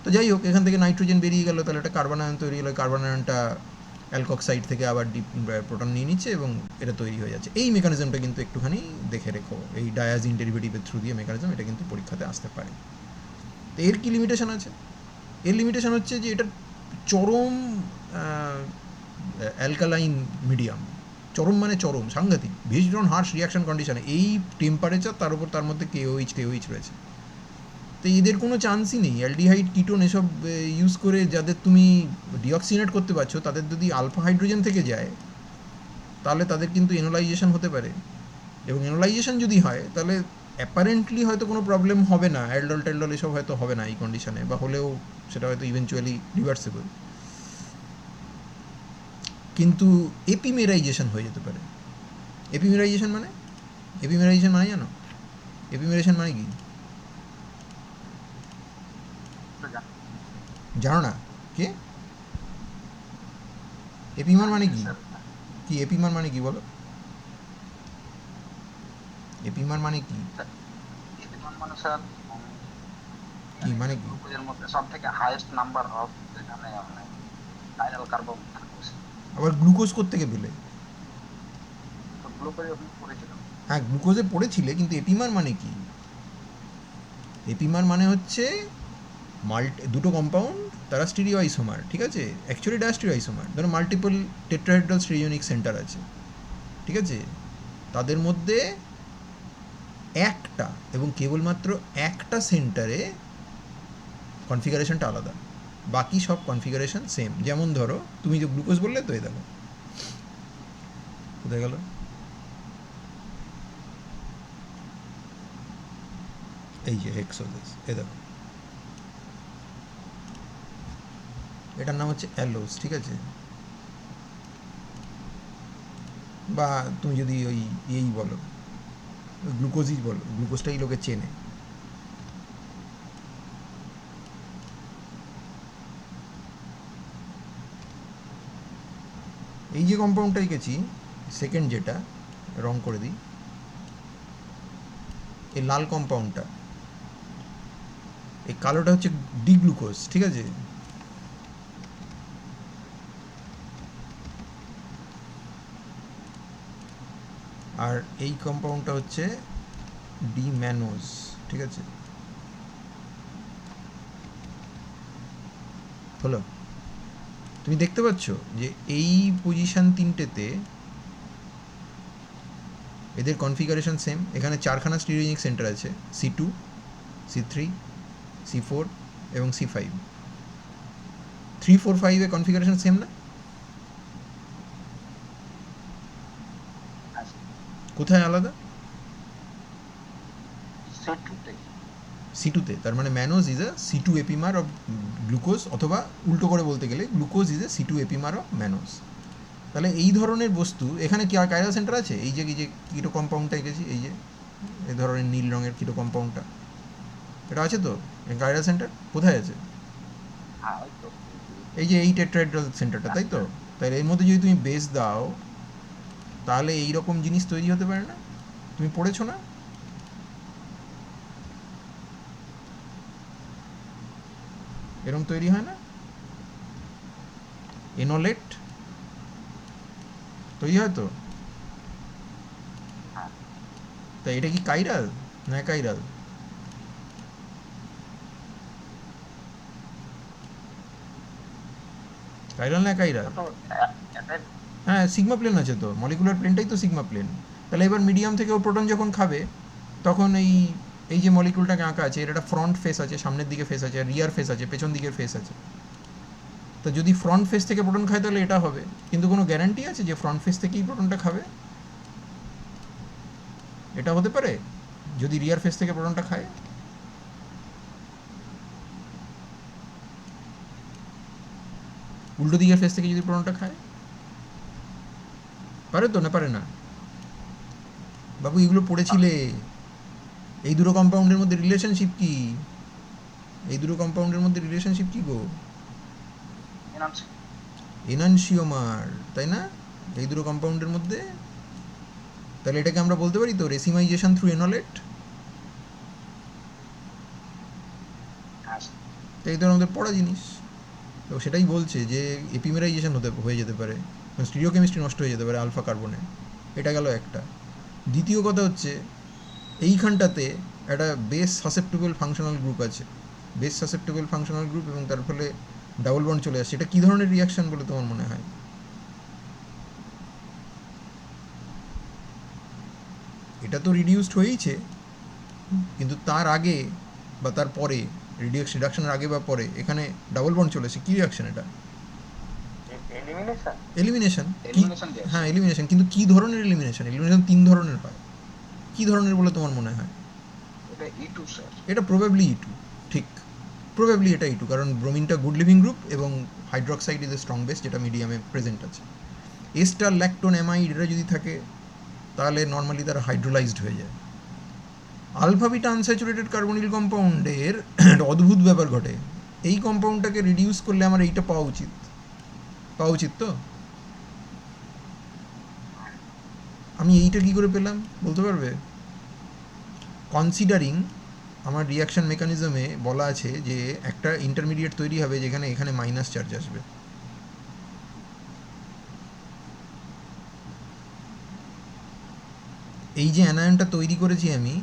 তো যাই হোক, এখান থেকে নাইট্রোজেন বেরিয়ে গেল, তাহলে একটা কার্বন আয়ন তৈরি হলো। কার্বন আয়নটা অ্যালকক্সাইড থেকে আবার প্রোটন নিয়ে নিচ্ছে এবং এটা তৈরি হয়ে যাচ্ছে। এই মেকানিজমটা কিন্তু একটুখানি দেখে রেখো, এই ডায়াজিন ডেরিভেটিভের থ্রু দিয়ে মেকানিজম, এটা কিন্তু পরীক্ষাতে আসতে পারে। তো এর কী লিমিটেশন আছে? এর লিমিটেশন হচ্ছে যে এটা চরম অ্যালকালাইন মিডিয়াম। চরম মানে চরম, সাংঘাতিক, ভীষণ হার্শ রিয়াকশন কন্ডিশনে এই টেম্পারেচার, তার উপর তার মধ্যে কেওইচ রয়েছে। তো এদের কোনো চান্সই নেই। অ্যালডিহাইড, কিটোন এসব ইউজ করে যাদের তুমি ডিঅক্সিনেট করতে পারছো, তাদের যদি আলফা হাইড্রোজেন থেকে যায় তাহলে তাদের কিন্তু এনোলাইজেশন হতে পারে, এবং এনোলাইজেশন যদি হয় তাহলে অ্যাপারেন্টলি হয়তো কোনো প্রবলেম হবে না, অ্যালডল টেলডল এসব হয়তো হবে না এই কন্ডিশনে, বা হলেও সেটা হয়তো ইভেনচুয়ালি রিভার্সেবল, কিন্তু এপিমেরাইজেশন হয়ে যেতে পারে। এপিমেরাইজেশন মানে জানো? এপিমেরাইজেশন মানে কি জানো না? কে এপিমার মানে কি? কি এপিমার মানে কি বলো? এপিমার মানে কি? এপিমার মানে স্যার কি মানে কি? গ্লুকোজের মধ্যে সব থেকে হাইয়েস্ট নাম্বার অফ যেখানে কাইরাল কার্বন থাকে। আবার গ্লুকোজ কোত্থেকে পেলে? তো গ্লুকোজ আপনি পড়েছিলাম। হ্যাঁ, গ্লুকোজে পড়েছিলে, কিন্তু এপিমার মানে কি? এপিমার মানে হচ্ছে দুটো কম্পাউন্ড, তারা স্টিরিও আইসোমার, ঠিক আছে? Actually diastereo isomer. ধরো মাল্টিপল টেট্রাহেড্রাল স্টিরিওনিক সেন্টার আছে, ঠিক আছে? তাদের মধ্যে একটা এবং কেবলমাত্র একটা সেন্টারে কনফিগারেশনটা আলাদা, বাকি সব কনফিগারেশন সেম। যেমন ধরো তুমি যে গ্লুকোজ বললে, তো এই দেখো কোথায় গেল, এই যে হেক্সোজেস, এ দেখো, এটার নাম হচ্ছে অ্যালোস, ঠিক আছে? বা তুমি যদি ওই বলো, গ্লুকোজই বলো, গ্লুকোজটাই লোকে চেনে। এই যে কম্পাউন্ডটা এঁকেছি, সেকেন্ড যেটা রং করে দিই, এই লাল কম্পাউন্ডটা, এই কালোটা হচ্ছে ডিগ্লুকোজ, ঠিক আছে? আর এই কম্পাউন্ডটা হচ্ছে ডিম্যানোজ, ঠিক আছে? হলো? তুমি দেখতে পাচ্ছ যে এই পজিশন তিনটেতে এদের কনফিগারেশন সেম। এখানে চারখানা স্টিরিওনিক সেন্টার আছে, C2, C3, C4 এবং C5। 3, 4, 5 এ কনফিগারেশন সেম না? কোথায় আলাদা? C2 তে। তার মানে mannose is a C2 epimer of glucose, অথবা উল্টো করে বলতে গেলে glucose is a C2 epimer of mannose. তাহলে এই ধরনের বস্তু এখানে কি আর কাইরাল সেন্টার আছে? এই যে কিটো কম্পাউন্ডটা এঁকেছি, এই যে এই ধরনের নীল রঙের কিটো কম্পাউন্ডটা, এটা আছে তো? কাইরাল সেন্টার কোথায় আছে? এই যে এই টেট্রাহেড্রাল সেন্টারটা, তাই তো? তাই এর মধ্যে যদি তুমি বেস দাও তাহলে এই রকম জিনিস তৈরি হতে পারে না? তুমি পড়েছো না? এরকম তৈরি হয় না? এনোলেট তৈরি হয় তো? তা এটা কি কাইরাল না কাইরাল? কাইরাল না কাইরাল? হ্যাঁ, সিগমা প্লেন আছে তো, মলিকুলার প্লেনটাই তো সিগমা প্লেন। তাহলে এবার মিডিয়াম থেকে ও প্রোটন যখন খাবে, তখন এই যে মলিকুলটাকে আঁকা আছে, এর একটা ফ্রন্ট ফেস আছে, সামনের দিকে ফেস আছে, রিয়ার ফেস আছে, পেছন দিকের ফেস আছে। তো যদি ফ্রন্ট ফেস থেকে প্রোটন খায় তাহলে এটা হবে, কিন্তু কোনো গ্যারান্টি আছে যে ফ্রন্ট ফেস থেকেই প্রোটনটা খাবে? এটা হতে পারে যদি রিয়ার ফেস থেকে প্রোটনটা খায়? উল্টো দিকের ফেস থেকে যদি প্রোটনটা খায়, পারে তো না পারে না? বাবু এগুলো পড়েছিলে। এই দুটো কম্পাউন্ডের মধ্যে রিলেশনশিপ কি? এই দুটো কম্পাউন্ডের মধ্যে রিলেশনশিপ কি গো? এনার্জি। এনানসিওমার, তাই না? এই দুটো কম্পাউন্ডের মধ্যে, তাহলে এটাকে আমরা বলতে পারি তো রেসিমাইজেশন থ্রু এনলেট। হ্যাঁ স্যার। তো এই তো আমাদের পড়া জিনিস। তো সেটাই বলছে যে এপিমেরাইজেশন হয়ে যেতে পারে, স্টিরিওকেমিস্ট্রি নষ্ট হয়ে যেতে পারে আলফা কার্বনে। এটা গেল একটা। দ্বিতীয় কথা হচ্ছে এইখানটাতে একটা বেস সাসেপ্টেবল ফাংশনাল গ্রুপ আছে, বেস সাসেপ্টেবল ফাংশনাল গ্রুপ, এবং তার ফলে ডাবল বন্ড চলে আসছে। এটা কী ধরনের রিয়াকশন বলে তোমার মনে হয়? এটা তো রিডিউসড হয়েইছে, কিন্তু তার আগে বা তার পরে, রিডাকশনের আগে বা পরে এখানে ডাবল বন্ড চলে এসেছে। কী রিয়াকশন এটা? এলিমিনেশন। এলিমিনেশন। কি? এলিমিনেশন হ্যাঁ রিয়াকশন। এলিমিনেশন, কিন্তু কী ধরনের এলিমিনেশন? এলিমিনেশন তিন ধরনের হয়। কী ধরনের বলে তোমার মনে হয়? এটা E2 স্যার। এটা প্রবাবলি ইটু, ঠিক, প্রবাবলি এটা ইটু, কারণ ব্রোমিনটা গুড লিভিং গ্রুপ এবং hydroxide is a strong base যেটা মিডিয়ামে প্রেজেন্ট আছে। এস্টার ল্যাকটোন অ্যামাইড এটা যদি থাকে তাহলে নর্মালি তারা হাইড্রোলাইজড হয়ে যায়। আলফা বিটা আনস্যাচুরেটেড কার্বনিল কম্পাউন্ডের একটা অদ্ভুত ব্যাপার ঘটে। এই কম্পাউন্ডটাকে রিডিউস করলে আমার এইটা পাওয়া উচিত, পাওয়া উচিত তো। আমি এইটা কী করে পেলাম বলতে পারবে? কনসিডারিং আমার রিয়াকশন মেকানিজমে বলা আছে যে একটা ইন্টারমিডিয়েট তৈরি হবে যেখানে এখানে মাইনাস চার্জ আসবে। এই যে অ্যানায়নটা তৈরি করেছি আমি,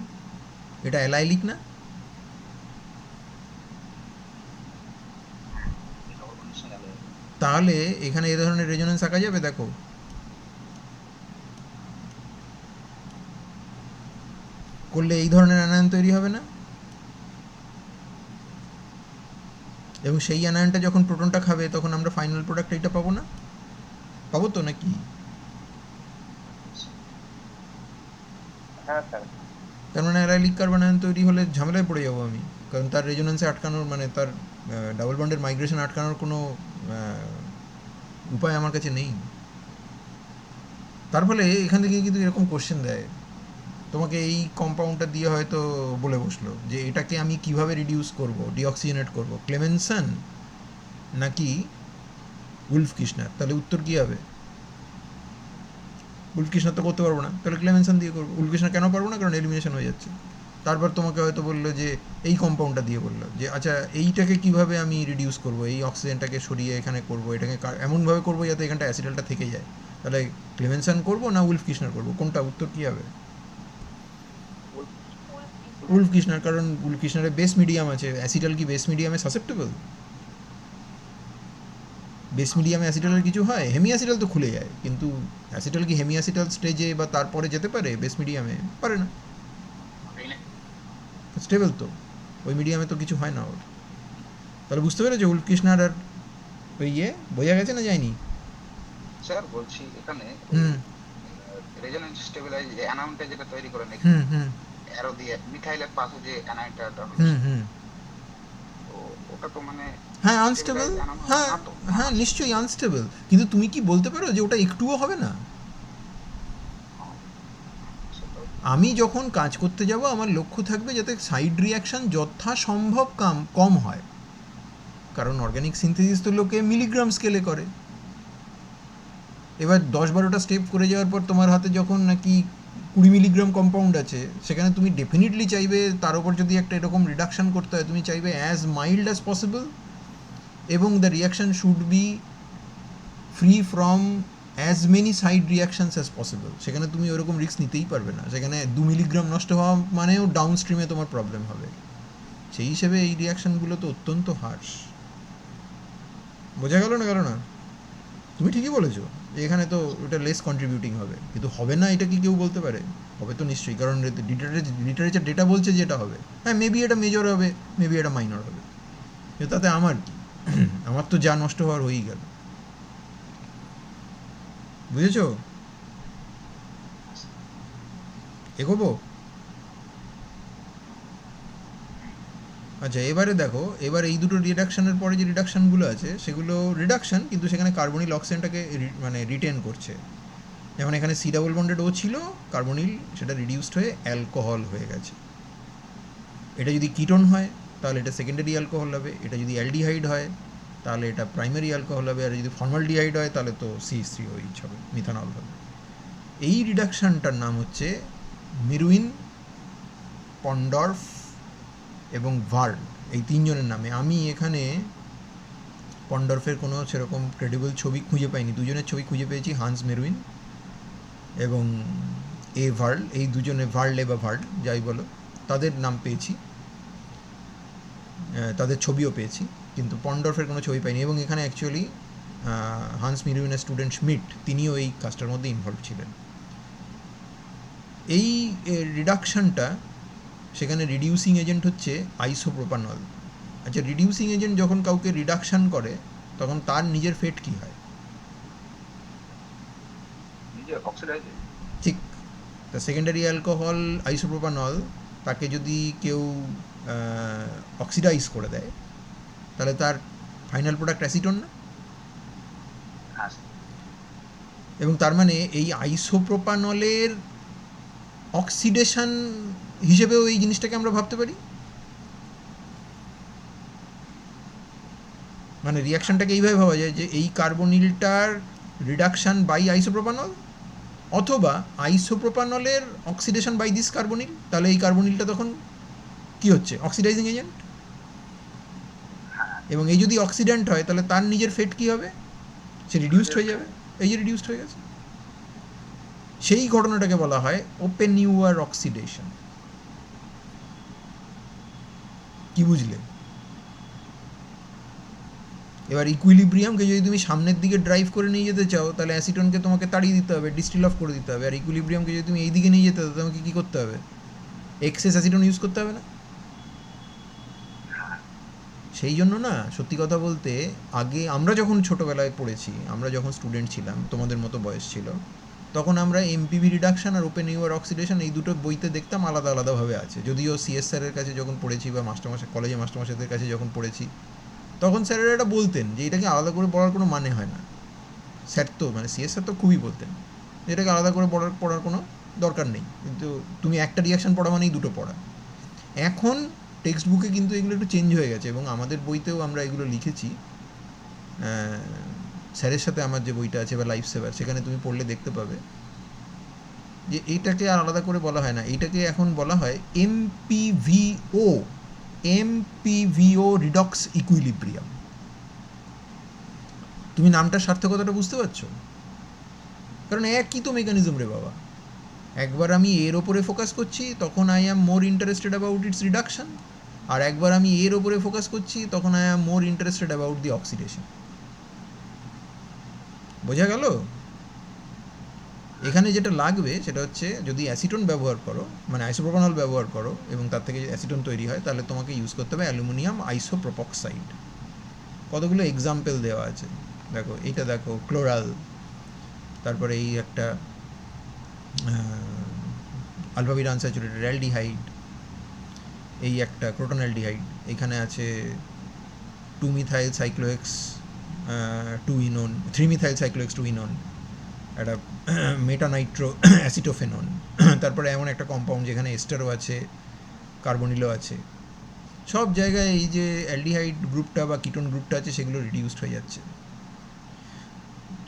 এটা অ্যালাইলিক না? ডবল বন্ডের সঙ্গে আলাদা। তাহলে এখানে এ ধরনের রেজোনেন্স আঁকা যাবে? দেখো, করলে এই ধরনের অ্যানায়ন তৈরি হবে না? এবং সেই অ্যানায়নটা যখন প্রোটনটা খাবে তখন আমরা ফাইনাল প্রোডাক্ট এইটা পাবো না? পাবো তো নাকি? হ্যাঁ স্যার। তার মানে অ্যালাইলিক কার্বন আয়ন তৈরি হলে ঝামেলায় পড়ে যাবো আমি, কারণ তার রেজোনেন্সে আটকানোর, মানে তার ডাবল বন্ডের মাইগ্রেশন আটকানোর কোনো উপায় আমার কাছে নেই। তার ফলে এখান থেকে কিন্তু এরকম কোশ্চেন দেয় তোমাকে, এই কম্পাউন্ডটা দিয়ে হয়তো বলে বসলো যে এটাকে আমি কিভাবে রিডিউস করব, ডিঅক্সিজেনেট করব, ক্লেমেনসন নাকি উলফ কৃষ্ণার? তাহলে উত্তর কী হবে? উলফ কৃষ্ণার তো করতে পারবো না, তাহলে ক্লেমেনসন দিয়ে করবো। উলফ কৃষ্ণা কেন পারবো না? কারণ এলিমিনেশন হয়ে যাচ্ছে। তারপর তোমাকে হয়তো বললো যে এই কম্পাউন্ডটা দিয়ে বললো যে আচ্ছা এইটাকে কিভাবে আমি রিডিউস করব, এই অক্সিজেনটাকে সরিয়ে এখানে করব, এটাকে এমনভাবে করবো যাতে এখানটা অ্যাসিটালটা থেকে যায়। তাহলে ক্লেমেনসন করবো না উলফ কৃষ্ণার করবো, কোনটা? উত্তর কী হবে? উলফ কৃষ্ণার, কারণ উলফ কৃষ্ণারের বেস মিডিয়াম আছে। অ্যাসিটাল কি বেস মিডিয়ামে সাসেপ্টেবল? বেস মিডিয়ামে অ্যাসিটালের কিছু হয়? হেমি অ্যাসিটাল তো খুলে যায়, কিন্তু অ্যাসিটাল কি হেমি অ্যাসিটাল স্টেজে বা তারপরে যেতে পারে বেস মিডিয়ামে? পারে না। স্টেবল তো, ওই মিডিয়ামে তো কিছু হয় না ওর। তাহলে বুঝতে পেরেছো উলফ কৃষ্ণার আর ওই ইয়ে বোঝা গেছে না যায়নি? স্যার বলছি এখানে ওই হুম রেজোনেন্স স্টেবিলাইজ অ্যানাউন্টটা যেটা তৈরি করেন এখানে হুম হুম অ্যারো দিয়ে মিথাইলের পাশে যে অ্যানাউন্টটা হুম হচ্ছে, হুম তো ওটা তো মানে হ্যাঁ আনস্টেবল। স্টেবিলাইজ অ্যানাউন্ট হ্যাঁ না তো। হ্যাঁ নিশ্চয়ই আনস্টেবল, কিন্তু তুমি কি বলতে পারো যে ওটা একটুও হবে না? সেটাও। আমি যখন কাজ করতে যাব আমার লক্ষ্য থাকবে যাতে সাইড রিয়াকশান যথাসম্ভব কম হয়, কারণ অর্গ্যানিক সিনথেসিস তো লোকে মিলিগ্রাম স্কেলে করে। এবার 10-12টা স্টেপ করে যাওয়ার পর তোমার হাতে যখন নাকি 20 মিলিগ্রাম কম্পাউন্ড আছে, সেখানে তুমি ডেফিনেটলি চাইবে তার উপর যদি একটা এরকম রিডাকশান করতে হয় তুমি চাইবে অ্যাজ মাইল্ড অ্যাজ পসিবল, এবং the reaction should be free from as many side reactions as possible. সেখানে তুমি ওরকম রিস্ক নিতেই পারবে না, সেখানে 2 মিলিগ্রাম নষ্ট হওয়া মানেও ডাউন স্ট্রিমে তোমার প্রবলেম হবে। সেই হিসেবে এই রিয়াকশানগুলো তো অত্যন্ত হার্শ। বোঝা গেল না? গেল না? তুমি ঠিকই বলেছো যে এখানে তো ওটা লেস কন্ট্রিবিউটিং হবে, কিন্তু হবে না এটা কি কেউ বলতে পারে? হবে তো নিশ্চয়ই, কারণ লিটারেচার ডেটা বলছে যে এটা হবে। হ্যাঁ মেবি এটা মেজর হবে, মেবি এটা মাইনর হবে, কিন্তু তাতে আমার কি? আমার তো যা নষ্ট হওয়ার হয়েই গেল। বুঝেছো? এগোবো? আচ্ছা এবারে দেখো, এবার এই দুটো রিডাকশানের পরে যে রিডাকশানগুলো আছে সেগুলো রিডাকশান, কিন্তু সেখানে কার্বনিল অক্সিজেনটাকে মানে রিটেন করছে। যেমন এখানে সি ডাবল বন্ডেড ও ছিল, কার্বনিল সেটা রিডিউসড হয়ে অ্যালকোহল হয়ে গেছে। এটা যদি কিটোন হয় তাহলে এটা সেকেন্ডারি অ্যালকোহল হবে, এটা যদি অ্যালডিহাইড হয় তাহলে এটা প্রাইমারি অ্যালকোহল হবে, আর যদি ফর্মালডিহাইড হয় তাহলে তো CH3OH হবে, মিথানল হবে। এই রিডাকশানটার নাম হচ্ছে মিরুইন, পন্ডর্ফ এবং ভার্ল, এই তিনজনের নামে। আমি এখানে পন্ডর্ফের কোনো সেরকম ক্রেডিবল ছবি খুঁজে পাইনি, দুজনের ছবি খুঁজে পেয়েছি, হান্স মেরুইন এবং ভার্ল, এই দুজনে ভার্লে বা ভার্ল যাই বলো, তাদের নাম পেয়েছি, তাদের ছবিও পেয়েছি, কিন্তু পন্ডর্ফের কোনো ছবি পাইনি। এবং এখানে অ্যাকচুয়ালি হান্স মিরুইনের স্টুডেন্ট স্মিট, তিনিও এই কাজটার মধ্যে ইনভলভ ছিলেন। এই রিডাকশানটা, সেখানে রিডিউসিং এজেন্ট হচ্ছে আইসোপ্রোপানল। আচ্ছা, রিডিউসিং এজেন্ট যখন কাউকে রিডাকশান করে তখন তার নিজের ফেট কী হয়? নিজে অক্সিডাইজ। ঠিক, তা সেকেন্ডারি অ্যালকোহল আইসোপ্রোপানল, তাকে যদি কেউ অক্সিডাইজ করে দেয় তাহলে তার ফাইনাল প্রোডাক্ট অ্যাসিটন না? হ্যাঁ, এবং তার মানে এই আইসোপ্রোপানলের অক্সিডেশন হিসেবেও এই জিনিসটাকে আমরা ভাবতে পারি। মানে রিয়াকশানটাকে এইভাবে ভাবা যায় যে এই কার্বনিলটার রিডাকশান বাই আইসোপ্রোপানল, অথবা আইসোপ্রোপানলের অক্সিডেশন বাই দিস কার্বনিল, তাহলে এই কার্বনিলটা তখন কী হচ্ছে? Oxidising agent. এবং এই যদি অক্সিডেন্ট হয় তাহলে তার নিজের ফেট কী হবে? সে রিডিউসড হয়ে যাবে। এই যে রিডিউসড হয়ে গেছে, সেই ঘটনাটাকে বলা হয় ওপেন ইউআর অক্সিডেশন। কি বুঝলে? এবার ইকুইলিব্রিয়ামকে যদি তুমি সামনের দিকে ড্রাইভ করে নিয়ে যেতে চাও তাহলে অ্যাসিটনকে তোমাকে তাড়িয়ে দিতে হবে, ডিস্টিল অফ করে দিতে হবে। আর ইকুইলিব্রিয়ামকে যদি তুমি এই দিকে নিয়ে যেতে হবে তোমাকে কী করতে হবে? এক্সেস অ্যাসিটন ইউজ করতে হবে না? সেই জন্য না, সত্যি কথা বলতে, আগে আমরা যখন ছোটোবেলায় পড়েছি, আমরা যখন স্টুডেন্ট ছিলাম, তোমাদের মতো বয়স ছিল, তখন আমরা এমপিভি রিডাকশান আর ওপেন ইউআর অক্সিডেশন এই দুটো বইতে দেখতাম আলাদা আলাদাভাবে আছে। যদিও সিএস স্যারের কাছে যখন পড়েছি বা মাস্টারমশাই, কলেজে মাস্টারমশাইদের কাছে যখন পড়েছি, তখন স্যারেরা এটা বলতেন যে এটাকে আলাদা করে পড়ার কোনো মানে হয় না। স্যার তো, মানে সিএস স্যার তো খুবই বলতেন যে এটাকে আলাদা করে পড়ার কোনো দরকার নেই, কিন্তু তুমি একটা রিয়াকশান পড়া মানেই দুটো পড়া। এখন টেক্সট বুকে কিন্তু এগুলো একটু চেঞ্জ হয়ে গেছে, এবং আমাদের বইতেও আমরা এগুলো লিখেছি। স্যারের সাথে আমার যে বইটা আছে বা লাইফ সেভার, সেখানে তুমি পড়লে দেখতে পাবে যে এইটাকে আর আলাদা করে বলা হয় না, এইটাকে এখন বলা হয় এমপিভিও, এমপিভিও রিডক্স ইকুইলিব্রিয়াম। তুমি নামটার সার্থকতাটা বুঝতে পারছো? কারণ একই তো মেকানিজম রে বাবা। একবার আমি এর ওপরে ফোকাস করছি তখন I am more interested about its reduction, আর একবার আমি এর ওপরে ফোকাস করছি তখন I am more interested about the oxidation. বোঝা গেল? এখানে যেটা লাগবে সেটা হচ্ছে, যদি অ্যাসিটন ব্যবহার করো, মানে আইসোপ্রোপানল ব্যবহার করো এবং তার থেকে অ্যাসিটন তৈরি হয়, তাহলে তোমাকে ইউজ করতে হবে অ্যালুমিনিয়াম আইসোপ্রোপক্সাইড। কতগুলো এক্সাম্পল দেওয়া আছে দেখো, এইটা দেখো, ক্লোরাল, তারপরে এই একটা আলফাবিট আনস্যাচুরেটেড অ্যালডিহাইড, এই একটা ক্রোটন অ্যালডিহাইড, এখানে আছে 2-মিথাইল সাইক্লোহেক্স 2-ইনন, 3-মিথাইল সাইক্লোহেক্স 2-ইনন, একটা মেটানাইট্রো অ্যাসিটোফেনন, তারপরে এমন একটা কম্পাউন্ড যেখানে এস্টারও আছে, কার্বনিলও আছে। সব জায়গায় এই যে অ্যালডিহাইড গ্রুপটা বা কিটোন গ্রুপটা আছে সেগুলো রিডিউসড হয়ে যাচ্ছে।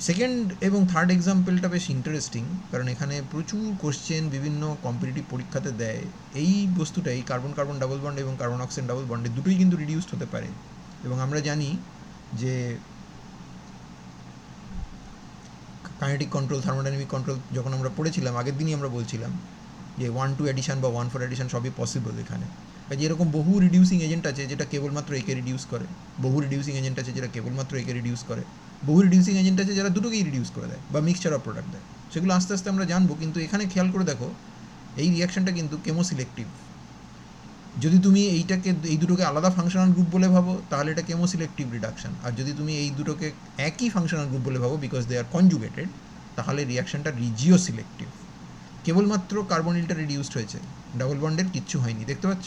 সেকেন্ড এবং থার্ড এক্সাম্পলটা বেশ ইন্টারেস্টিং, কারণ এখানে প্রচুর কোশ্চেন বিভিন্ন কম্পিটিটিভ পরীক্ষাতে দেয়। এই বস্তুটাই কার্বন কার্বন ডাবল বন্ড এবং কার্বন অক্সিজেন ডাবল বন্ডে দুটোই কিন্তু রিডিউসড হতে পারে। এবং আমরা জানি যে কাইনেটিক কন্ট্রোল, থার্মোডাইনামিক কন্ট্রোল যখন আমরা পড়েছিলাম, আগের দিনই আমরা বলছিলাম যে 1-2 অ্যাডিশন বা 1-4 অ্যাডিশন সবই পসিবল এখানে। কাজে এরকম বহু রিডিউসিং এজেন্ট আছে যেটা কেবলমাত্র একে রিডিউস করে, বহু রিডিউসিং এজেন্ট আছে যেটা কেবলমাত্র একে রিডিউস করে, বহু রিডিউসিং এজেন্ট আছে যারা দুটোকেই রিডিউস করে দেয় বা মিক্সচার অফ প্রোডাক্ট দেয়। সেগুলো আস্তে আস্তে আমরা জানবো, কিন্তু এখানে খেয়াল করে দেখো এই রিয়াকশানটা কিন্তু কেমোসিলেক্টিভ। যদি তুমি এই দুটোকে আলাদা ফাংশনাল গ্রুপ বলে ভাবো তাহলে এটা কেমোসিলেক্টিভ রিডাকশান, আর যদি তুমি এই দুটোকে একই ফাংশনাল গ্রুপ বলে ভাবো বিকজ দে আর কনজুগেটেড, তাহলে রিয়াকশানটা রিজিও সিলেক্টিভ। কেবলমাত্র কার্বনিলটা রিডিউসড হয়েছে, ডাবল বন্ডের কিচ্ছু হয়নি। দেখতে পাচ্ছ?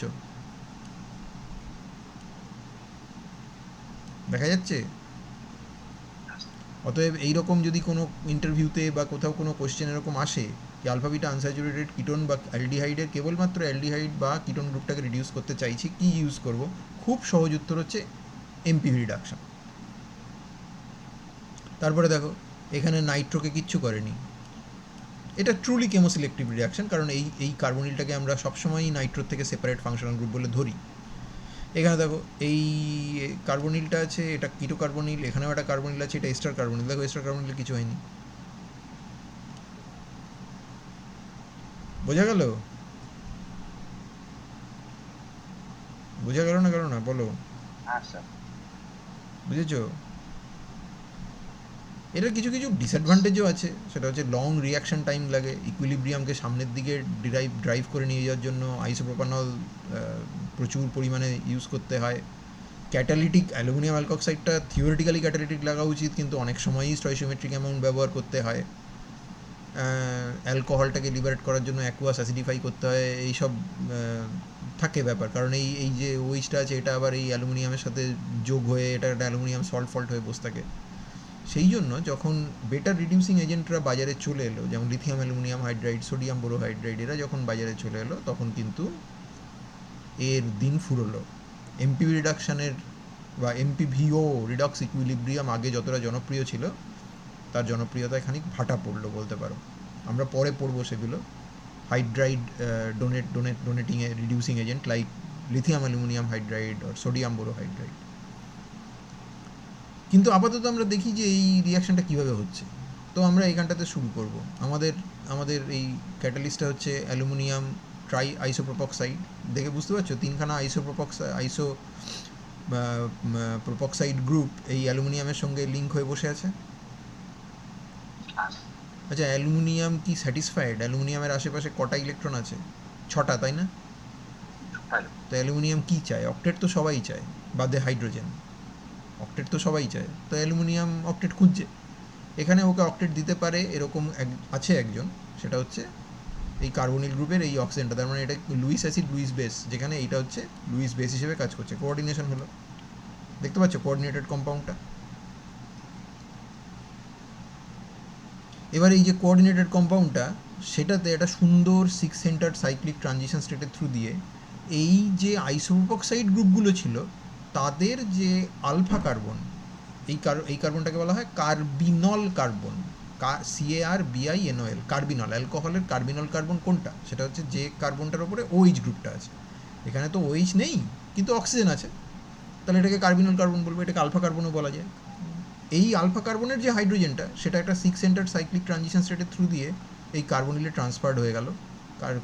দেখা যাচ্ছে? অতএব এইরকম যদি কোনো ইন্টারভিউতে বা কোথাও কোনো কোশ্চেন এরকম আসে যে আলফা বিটা আনস্যাচুরেটেড কিটোন বা অ্যালডিহাইডের কেবলমাত্র অ্যালডিহাইড বা কিটোন গ্রুপটাকে রিডিউস করতে চাইছি, কি ইউজ করব, খুব সহজ উত্তর হচ্ছে এমপিভি রিডাকশন। তারপরে দেখো এখানে নাইট্রোকে কিচ্ছু করেনি, এটা ট্রুলি কেমোসিলেক্টিভ রিয়াকশন, কারণ এই কার্বনিলটাকে আমরা সবসময়ই নাইট্রোর থেকে সেপারেট ফাংশনাল গ্রুপ বলে ধরি। এখানে দেখো এই কার্বনিলটা আছে, এটা কিটো কার্বনিল, এখানেও একটা কার্বনিল আছে, এটা এস্টার কার্বনিল। দেখো এস্টার কার্বনিলে কিছু হয়নি, বোঝা গেল? বোঝা গেল না বলো, হ্যাঁ স্যার। বুঝেছো? এটার কিছু কিছু ডিসঅ্যাডভান্টেজও আছে, সেটা হচ্ছে লং রিয়াকশন টাইম লাগে, ইকুইলিব্রিয়ামকে সামনের দিকে ড্রাইভ করে নিয়ে যাওয়ার জন্য আইসোপ্রোপানল প্রচুর পরিমাণে ইউজ করতে হয়। ক্যাটালিটিক অ্যালুমিনিয়াম অ্যালকক্সাইডটা থিওরিটিক্যালি ক্যাটালিটিক লাগা উচিত, কিন্তু অনেক সময়ই স্টয়সিওমেট্রিক অ্যামাউন্ট ব্যবহার করতে হয়। অ্যালকোহলটাকে লিবারেট করার জন্য অ্যাকুয়াস অ্যাসিডিফাই করতে হয়, এইসব থাকে ব্যাপার, কারণ এই যে ওইচটা আছে এটা আবার এই অ্যালুমিনিয়ামের সাথে যোগ হয়ে এটা একটা অ্যালুমিনিয়াম সল্ট ফল্ট হয়ে বসে থাকে। সেই জন্য যখন বেটার রিডিউসিং এজেন্টরা বাজারে চলে এলো, যেমন লিথিয়াম অ্যালুমিনিয়াম হাইড্রাইড, সোডিয়াম বোরোহাইড্রাইড, এরা যখন বাজারে চলে এলো তখন কিন্তু এর দিন ফুরলো। এমপিভি রিডাকশানের বা এমপিভিও রিডক্স ইকুইলিব্রিয়াম আগে যতটা জনপ্রিয় ছিল তার জনপ্রিয়তায় খানিক ভাটা পড়লো বলতে পারো। আমরা পরে পড়বো সেগুলো, hydride donating a reducing agent like lithium aluminium hydride আর সোডিয়াম বোরোহাইড্রাইড। কিন্তু আপাতত আমরা দেখি যে এই রিয়াকশানটা কীভাবে হচ্ছে। তো আমরা এইখানটাতে শুরু করব। আমাদের এই ক্যাটালিস্টটা হচ্ছে অ্যালুমিনিয়াম ট্রাই আইসোপ্রোপক্সাইড। দেখে বুঝতে পারছো তিনখানা প্রোপক্সাইড গ্রুপ এই অ্যালুমিনিয়ামের সঙ্গে লিঙ্ক হয়ে বসে আছে। হ্যাঁ আচ্ছা, অ্যালুমিনিয়াম কি স্যাটিসফাইড? অ্যালুমিনিয়ামের আশেপাশে কটা ইলেকট্রন আছে? 6টা, তাই না? স্যার। তো অ্যালুমিনিয়াম কী চায়? অক্টেট তো সবাই চায়, বাদে হাইড্রোজেন। অক্টেট তো সবাই চায়, তো অ্যালুমিনিয়াম অক্টেট খুঁজছে। এখানে ওকে অক্টেট দিতে পারে এরকম আছে একজন, সেটা হচ্ছে এই কার্বনিল গ্রুপের এই অক্সিজেনটা। তার মানে এটা লুইস অ্যাসিড লুইস বেস, যেখানে এইটা হচ্ছে লুইস বেস হিসেবে কাজ করছে। কোঅর্ডিনেশন হলো, দেখতে পাচ্ছ কোঅর্ডিনেটেড কম্পাউন্ডটা। এবার এই যে কোঅর্ডিনেটেড কম্পাউন্ডটা, সেটাতে একটা সুন্দর 6 সেন্টার সাইক্লিক ট্রানজিশন স্টেটের থ্রু দিয়ে এই যে আইসোপ্রোপক্সাইড গ্রুপগুলো ছিল তাদের যে আলফা কার্বন, এই কার্বনটাকে বলা হয় কার্বিনল কার্বন, CARBINOL, কার্বিনল। অ্যালকোহলের কার্বিনল কার্বন কোনটা? সেটা হচ্ছে যে কার্বনটার ওপরে OH গ্রুপটা আছে। এখানে তো OH নেই কিন্তু অক্সিজেন আছে, তাহলে এটাকে কার্বিনল কার্বন বলবো, এটাকে আলফা কার্বনও বলা যায়। এই আলফা কার্বনের যে হাইড্রোজেনটা সেটা একটা 6 সেন্টার সাইক্লিক ট্রানজিশন স্টেটের থ্রু দিয়ে এই কার্বনিলে ট্রান্সফার্ড হয়ে গেল।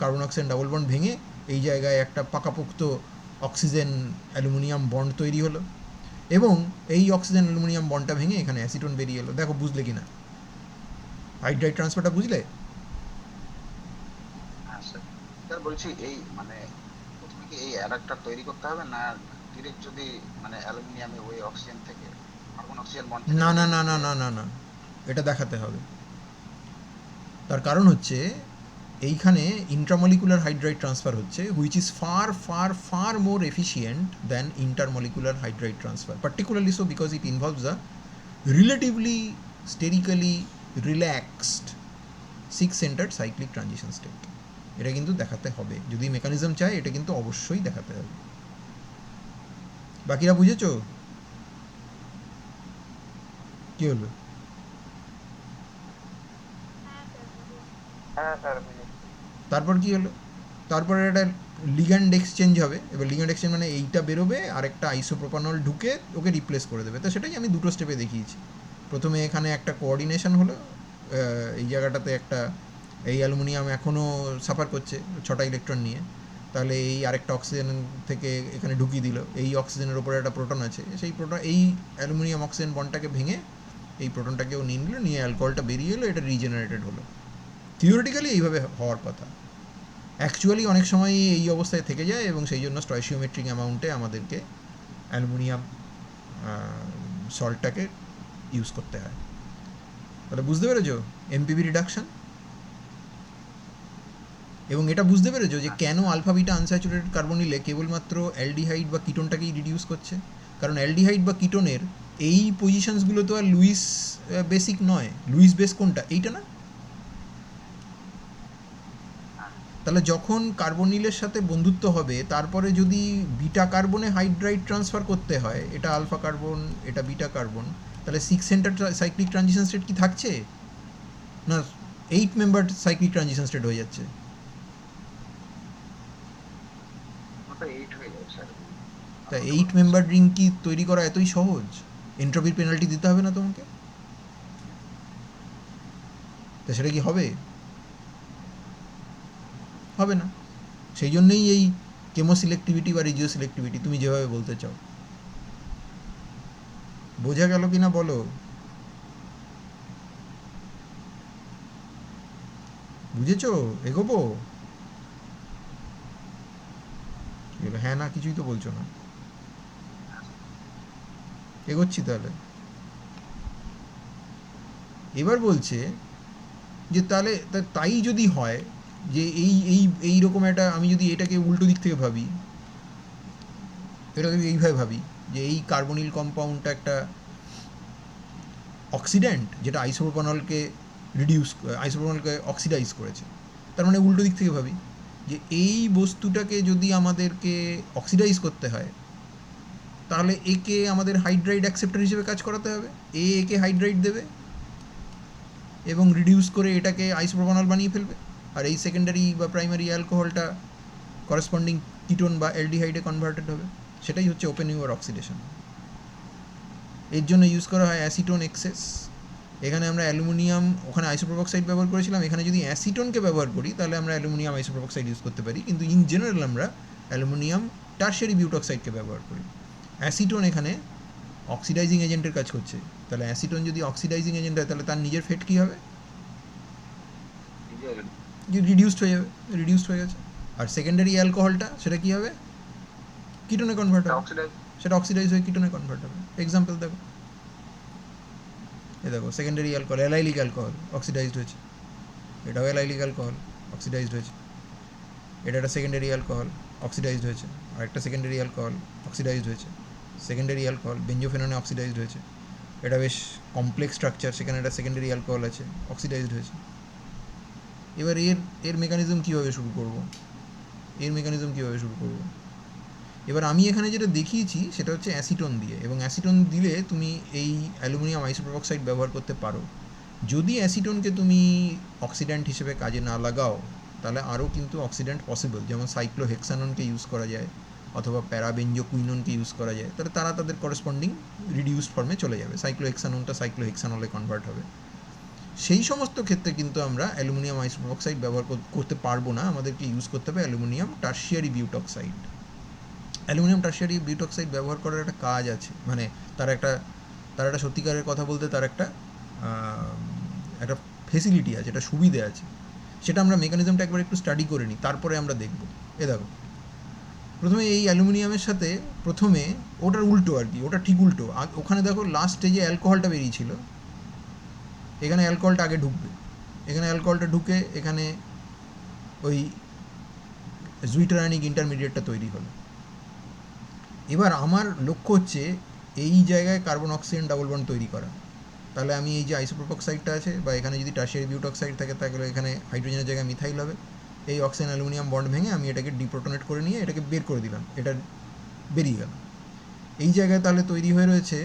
কার্বন অক্সিজেন ডাবল বন্ড ভেঙে এই জায়গায় একটা পাকাপোক্ত অক্সিজেন অ্যালুমিনিয়াম বন্ড তৈরি হলো, এবং এই অক্সিজেন অ্যালুমিনিয়াম বন্ডটা ভেঙে এখানে অ্যাসিটোন বেরিয়ে এলো। দেখো বুঝলে কি না হাইড্রাইড ট্রান্সফারটা? বুঝলে? হ্যাঁ স্যার। স্যার বলছি এই মানে প্রথমে কি এই অ্যাডাপ্টার তৈরি করতে হবে, না ডিরেক্ট যদি মানে অ্যালুমিনিয়ামে ওই অক্সিজেন থেকে কার্বন অক্সিজেন বন্ড থেকে না না বেরিয়ে না না গিয়ে। না না না, এটা দেখাতে হবে। তার কারণ হচ্ছে এইখানে ইন্ট্রামলিকুলার হাইড্রাইড ট্রান্সফার হচ্ছে, which is far far far more efficient than intermolecular hydride transfer, particularly so because it involves a relatively sterically relaxed 6 centred cyclic transition state. এটা কিন্তু দেখাতে হবে, যদি মেকানিজম চায় এটা কিন্তু অবশ্যই দেখাতে হবে। বাকিরা বুঝেছো কি হলো? হ্যাঁ স্যার বুঝেছি। তারপর কি হলো? তারপরে একটা লিগ্যান্ড এক্সচেঞ্জ হবে। এবার লিগ্যান্ড এক্সচেঞ্জ মানে এইটা বেরোবে আর একটা আইসোপ্রোপানল ঢুকে ওকে রিপ্লেস করে দেবে। তো সেটাই আমি দুটো স্টেপে দেখিয়েছি। প্রথমে এখানে একটা কোঅর্ডিনেশন হলো, এই জায়গাটাতে একটা, এই অ্যালুমিনিয়াম এখনও সাফার করছে 6টা ইলেকট্রন নিয়ে, তাহলে এই আরেকটা অক্সিজেন থেকে এখানে ঢুকিয়ে দিল। এই অক্সিজেনের ওপরে একটা প্রোটন আছে, সেই প্রোটন এই অ্যালুমিনিয়াম অক্সিজেন বন্ডটাকে ভেঙে এই প্রোটনটাকেও নিয়ে নিল, নিয়ে অ্যালকোহলটা বেরিয়ে এলো, এটা রিজেনারেটেড হলো। থিওরিটিক্যালি এইভাবে হওয়ার কথা, অ্যাকচুয়ালি অনেক সময় এই অবস্থায় থেকে যায়, এবং সেই জন্য স্টয়সিওমেট্রিক অ্যামাউন্টে আমাদেরকে অ্যালুমিনিয়াম সল্টটাকে ইউজ করতে হয়। তাহলে বুঝতে পেরেছো এমপিভি রিডাকশন? এবং এটা বুঝতে পেরেছো যে কেন আলফা বিটা আনস্যাচুরেটেড কার্বনিলে কেবলমাত্র অ্যালডিহাইড বা কিটোনটাকেই রিডিউস করছে? কারণ অ্যালডিহাইড বা কিটোনের এই পজিশনসগুলো তো আর লুইস বেসিক নয়। লুইস বেস কোনটা? এইটা না? হ্যাঁ, তাহলে যখন কার্বনিলের সাথে বন্ধুত্ব হবে তারপরে যদি বিটা কার্বনে হাইড্রাইড ট্রান্সফার করতে হয়, এটা আলফা কার্বন, এটা বিটা কার্বন, তাহলে 6 সেন্টার সাইক্লিক ট্রানজিশন স্টেট কি থাকছে? না 8 মেম্বার সাইক্লিক ট্রানজিশন স্টেট হয়ে যাচ্ছে? ওটা 8 হয়ে যাচ্ছে আর কি, তা আমার তো মনে 8 মেম্বার হচ্ছে। রিং কি তৈরি করা এতই সহজ? এন্ট্রপির পেনাল্টি দিতে হবে না তোমাকে? তা সেটা কি হবে? হবে না। সেই জন্যই এই কেমো সিলেক্টিভিটি বা রিজিও সিলেক্টিভিটি তুমি যেভাবে বলতে চাও। বোঝা গেল কি না বলো? বুঝেছো? এগোবো? কি হলো, হ্যাঁ না কিছুই তো বলছো না। এগোচ্ছি তাহলে। এবার বলছে যে তাহলে তাই যদি হয় যে এই রকম একটা, আমি যদি এটাকে উল্টো দিক থেকে ভাবি, এটাকে এইভাবে ভাবি যে এই কার্বনিল কম্পাউন্ডটা একটা অক্সিডেন্ট যেটা আইসোপ্রোপানলকে আইসোপ্রোপানলকে অক্সিডাইজ করেছে। তার মানে উল্টো দিক থেকে ভাবি যে এই বস্তুটাকে যদি আমাদেরকে অক্সিডাইজ করতে হয় তাহলে একে আমাদের হাইড্রাইড অ্যাকসেপ্টর হিসেবে কাজ করাতে হবে। একে হাইড্রাইড দেবে এবং রিডিউস করে এটাকে আইসোপ্রোপানল বানিয়ে ফেলবে, আর এই সেকেন্ডারি বা প্রাইমারি অ্যালকোহলটা করেসপন্ডিং কিটোন বা অ্যালডিহাইডে কনভার্টেড হবে। সেটাই হচ্ছে ওপেন ইউর অক্সিডেশন। এর জন্য ইউজ করা হয় অ্যাসিটোন এক্সেস। এখানে আমরা অ্যালুমিনিয়াম, ওখানে আইসোপ্রোপক্সাইড ব্যবহার করেছিলাম, এখানে যদি অ্যাসিটোনকে ব্যবহার করি তাহলে আমরা অ্যালুমিনিয়াম আইসোপ্রোপক্সাইড ইউজ করতে পারি, কিন্তু ইন জেনারেল আমরা অ্যালুমিনিয়াম টারশিয়ারি বিউটক্সাইডকে ব্যবহার করি। অ্যাসিটোন এখানে অক্সিডাইজিং এজেন্টের কাজ করছে। তাহলে অ্যাসিটোন যদি অক্সিডাইজিং এজেন্ট হয় তাহলে তার নিজের ফেট কী হবে? নিজের যে রিডিউসড হয়ে যাবে, রিডিউসড হয়ে গেছে। আর সেকেন্ডারি অ্যালকোহলটা সেটা কী হবে? কিটোনে কনভার্ট হবে। অক্সিডাইজ। সেটা অক্সিডাইজ হয়ে কিটোনে কনভার্ট হবে। এক্সাম্পল দেখো, এ দেখো secondary alcohol, allylic alcohol oxidised হয়েছে, এটাও অ্যালাইলিক অ্যালকোহল অক্সিডাইজড হয়েছে। এটা একটা সেকেন্ডারি অ্যালকোহল অক্সিডাইজড হয়েছে, আর একটা সেকেন্ডারি অ্যালকোহল অক্সিডাইজড হয়েছে। সেকেন্ডারি অ্যালকোহল বেঞ্জোফেননে অক্সিডাইজড হয়েছে, এটা বেশ কমপ্লেক্স স্ট্রাকচার, সেখানে একটা সেকেন্ডারি অ্যালকোহল আছে অক্সিডাইজড হয়েছে। এবার এর এর মেকানিজম কীভাবে শুরু করব? এর মেকানিজম কীভাবে শুরু করব? এবার আমি এখানে যেটা দেখিয়েছি সেটা হচ্ছে অ্যাসিটোন দিয়ে, এবং অ্যাসিটোন দিলে তুমি এই অ্যালুমিনিয়াম আইসোপ্রোপক্সাইড ব্যবহার করতে পারো। যদি অ্যাসিটোনকে তুমি অক্সিডেন্ট হিসেবে কাজে না লাগাও তাহলে আরও কিন্তু অক্সিডেন্ট পসিবল, যেমন সাইক্লোহেক্সাননকে ইউজ করা যায় অথবা প্যারাবেঞ্জোকুইননকে ইউজ করা যায়, তাহলে তারা তাদের করেসপন্ডিং রিডিউসড ফর্মে চলে যাবে, সাইক্লোহেক্সাননটা সাইক্লোহেক্সানলে কনভার্ট হবে। সেই সমস্ত ক্ষেত্রে কিন্তু আমরা অ্যালুমিনিয়াম আইসোপ্রোপক্সাইড ব্যবহার করতে পারবো না, আমাদেরকে ইউজ করতে হবে অ্যালুমিনিয়াম টারশিয়ারি বিউটক্সাইড। অ্যালুমিনিয়াম টারশিয়ারি বিউটক্সাইড ব্যবহার করার একটা কাজ আছে, মানে তার একটা তার একটা সত্যিকারের কথা বলতে তার একটা ফেসিলিটি আছে, একটা সুবিধে আছে। সেটা আমরা মেকানিজমটা একবার একটু স্টাডি করে নিই, তারপরে আমরা দেখব। এ দেখো, প্রথমে এই অ্যালুমিনিয়ামের সাথে প্রথমে ওটার উল্টো আর কি, ওটা ঠিক উল্টো। ওখানে দেখো লাস্ট স্টেজে অ্যালকোহলটা বেরিয়েছিল, এখানে অ্যালকোহলটা আগে ঢুকবে, এখানে অ্যালকোহলটা ঢুকে এখানে ওই জুইটারানিক ইন্টারমিডিয়েটটা তৈরি হলো। এবার আমার লক্ষ্য হচ্ছে এই জায়গায় কার্বন অক্সিজেন ডাবল বন্ড তৈরি করা। তাহলে আমি এই যে আইসোপ্রোপক্সাইডটা আছে বা এখানে যদি টারশিয়ারি বিউটক্সাইড থাকে তাহলে এখানে হাইড্রোজেনের জায়গায় মিথাইল হবে। এই অক্সিজেন অ্যালুমিনিয়াম বন্ড ভেঙে আমি এটাকে ডিপ্রোটনেট করে নিয়ে এটাকে বের করে দিলাম, এটা বেরিয়ে গেল। এই জায়গায় তাহলে তৈরি হয়ে রয়েছে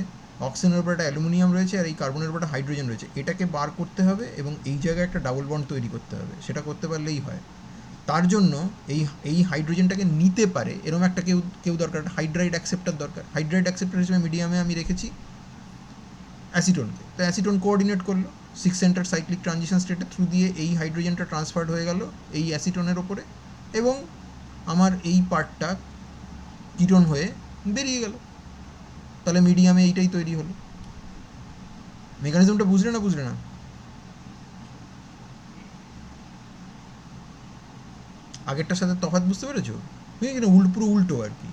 অক্সিজেনের উপর একটা অ্যালুমিনিয়াম রয়েছে আর এই কার্বনের উপর একটা হাইড্রোজেন রয়েছে, এটাকে বার করতে হবে এবং এই জায়গায় একটা ডাবল বন্ড তৈরি করতে হবে। সেটা করতে পারলেই হয়। তার জন্য এই এই হাইড্রোজেনটাকে নিতে পারে এরকম একটা কেউ কেউ দরকার, একটা হাইড্রাইড অ্যাকসেপ্টার দরকার। হাইড্রাইড অ্যাকসেপ্টার হিসেবে মিডিয়ামে আমি রেখেছি অ্যাসিটোনকে। তো অ্যাসিটোন কোঅর্ডিনেট করলো 6 সেন্টার সাইক্লিক ট্রানজিশন স্টেটের থ্রু দিয়ে, এই হাইড্রোজেনটা ট্রান্সফার্ড হয়ে গেল এই অ্যাসিটোনের ওপরে, এবং আমার এই পার্টটা কিটোন হয়ে বেরিয়ে গেল। তাহলে মিডিয়ামে এইটাই তৈরি হলো। মেকানিজমটা বুঝলে না বুঝলে না? আগেরটার সাথে তফাৎ বুঝতে পেরেছো? কিনা পুরো উল্টো আর কি।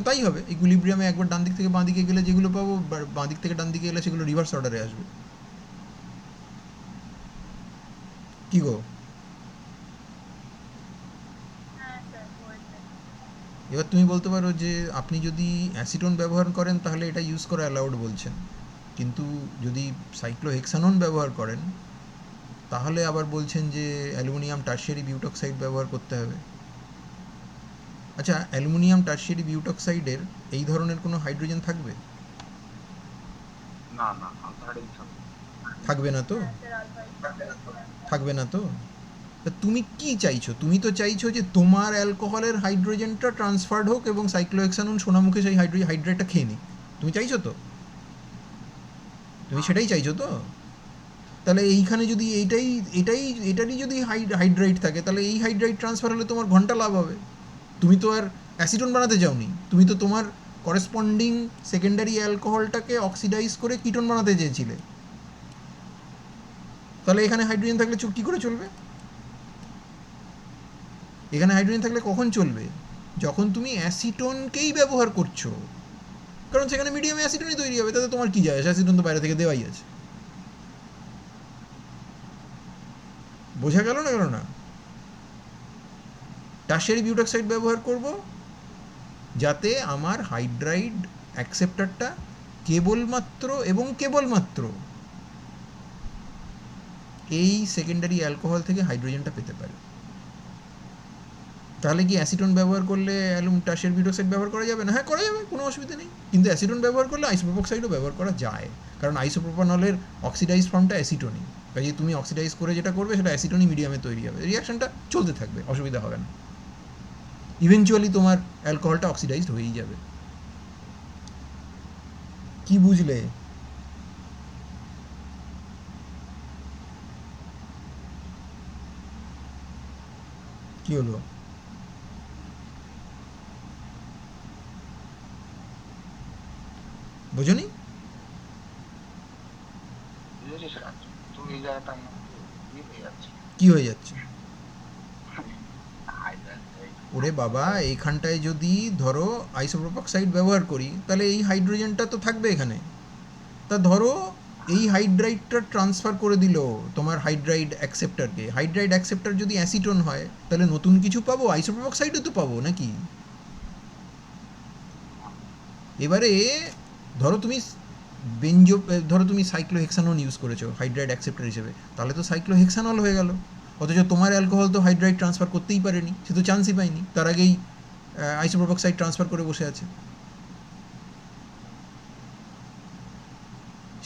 তাই হবে, ইকুইলিব্রিয়ামে একবার ডান দিক থেকে বাঁ দিকে গেলে যেগুলো পাবো, বাঁ দিক থেকে ডান দিকে গেলে সেগুলো রিভার্স অর্ডারে আসবে। কি গো? এবার তুমি বলতে পারো যে আপনি যদি অ্যাসিটোন ব্যবহার করেন তাহলে এটা ইউজ করা অ্যালাউড বলছেন, কিন্তু যদি সাইক্লোহেক্সানন ব্যবহার করেন তাহলে আবার বলছেন যে অ্যালুমিনিয়াম টারশিয়ারি বিউটক্সাইড ব্যবহার করতে হবে। আচ্ছা, অ্যালুমিনিয়াম টারশিয়ারি বিউটক্সাইডের এই ধরনের কোনো হাইড্রোজেন থাকবে? না না, আলফাহাইড্রোজেন থাকবে। থাকবে না তো? থাকবে না তো? তা তুমি কি চাইছো? তুমি তো চাইছো যে তোমার অ্যালকোহলের হাইড্রোজেনটা ট্রান্সফার্ড হোক এবং সাইক্লোহেক্সানন সোনামুখে সেই হাইড্রেটটা খেয়ে নিক। তুমি চাইছো তো? তুমি হ্যাঁ, সেটাই চাইছো তো? তাহলে এইখানে যদি এটারই যদি হাইড্রাইট থাকে, তাহলে এই হাইড্রাইট ট্রান্সফার হলে তোমার ঘন্টা লাভ হবে। তুমি তো আর অ্যাসিটোন বানাতে চাওনি, তুমি তো তোমার করেসপন্ডিং সেকেন্ডারি অ্যালকোহলটাকে অক্সিডাইজ করে কিটোন বানাতে চেয়েছিলে। তাহলে এখানে হাইড্রোজেন থাকলে কী করে চলবে? এখানে হাইড্রোজেন থাকলে কখন চলবে? যখন তুমি অ্যাসিটোনকেই ব্যবহার করছো, কারণ সেখানে মিডিয়ামে অ্যাসিটোনই তৈরি হবে, তাতে তোমার কী যায় আসে? অ্যাসিটোন তো বাইরে থেকে দেওয়াই আছে। বোঝা গেল না? গেল না? টারশিয়ারি বিউটক্সাইড ব্যবহার করব যাতে আমার হাইড্রাইড অ্যাকসেপ্টারটা কেবলমাত্র এবং কেবলমাত্র এই সেকেন্ডারি অ্যালকোহল থেকে হাইড্রোজেনটা পেতে পারে। তাহলে কি অ্যাসিটোন ব্যবহার করলে টারশিয়ারি বিউটক্সাইড ব্যবহার করা যাবে না? হ্যাঁ, করা যাবে, কোনো অসুবিধা নেই। কিন্তু অ্যাসিটোন ব্যবহার করলে আইসোপ্রোপাক্সাইডও ব্যবহার করা যায়, কারণ আইসোপ্রোপানলের অক্সিডাইজ ফর্মটা অ্যাসিটোনই। কাজে তুমি অক্সিডাইজ করে যেটা করবে সেটা অ্যাসিটোনই মিডিয়ামে তৈরি হবে, রিয়াকশনটা চলতে থাকবে, অসুবিধা হবে না। ইভেনচুয়ালি তোমার অ্যালকোহলটা অক্সিডাইজড হয়েই যাবে। কি বুঝলে? কি হলো? বোঝনি? বুঝেছি স্যার। তো এই জায়গাটা আমার একটু ইয়ে হয়ে যাচ্ছে। কি হয়ে যাচ্ছে? হাইড্রোজেন ওরে বাবা, এইখানটায় যদি ধরো আইসোপ্রোপাক্সাইড ব্যবহার করি, তাহলে এই হাইড্রোজেনটা তো থাকবে এখানে। তা ধরো এই হাইড্রাইডটা ট্রান্সফার করে দিল তোমার হাইড্রাইড অ্যাকসেপ্টারকে। হাইড্রাইড অ্যাকসেপ্টার যদি অ্যাসিটোন হয়, তাহলে নতুন কিছু পাবো, আইসোপ্রোপাক্সাইডও তো পাবো নাকি? এবারে ধরো তুমি ধরো তুমি সাইক্লোহেক্সানল ইউজ করেছো হাইড্রাইড অ্যাকসেপ্টার হিসেবে, তাহলে তো সাইক্লোহেক্সানল হয়ে গেল। অথচ তোমার অ্যালকোহল তো হাইড্রাইড ট্রান্সফার করতেই পারেনি, সে তো চান্সই পায়নি, তার আগেই আইসোপ্রোপাক্সাইড ট্রান্সফার করে বসে আছে।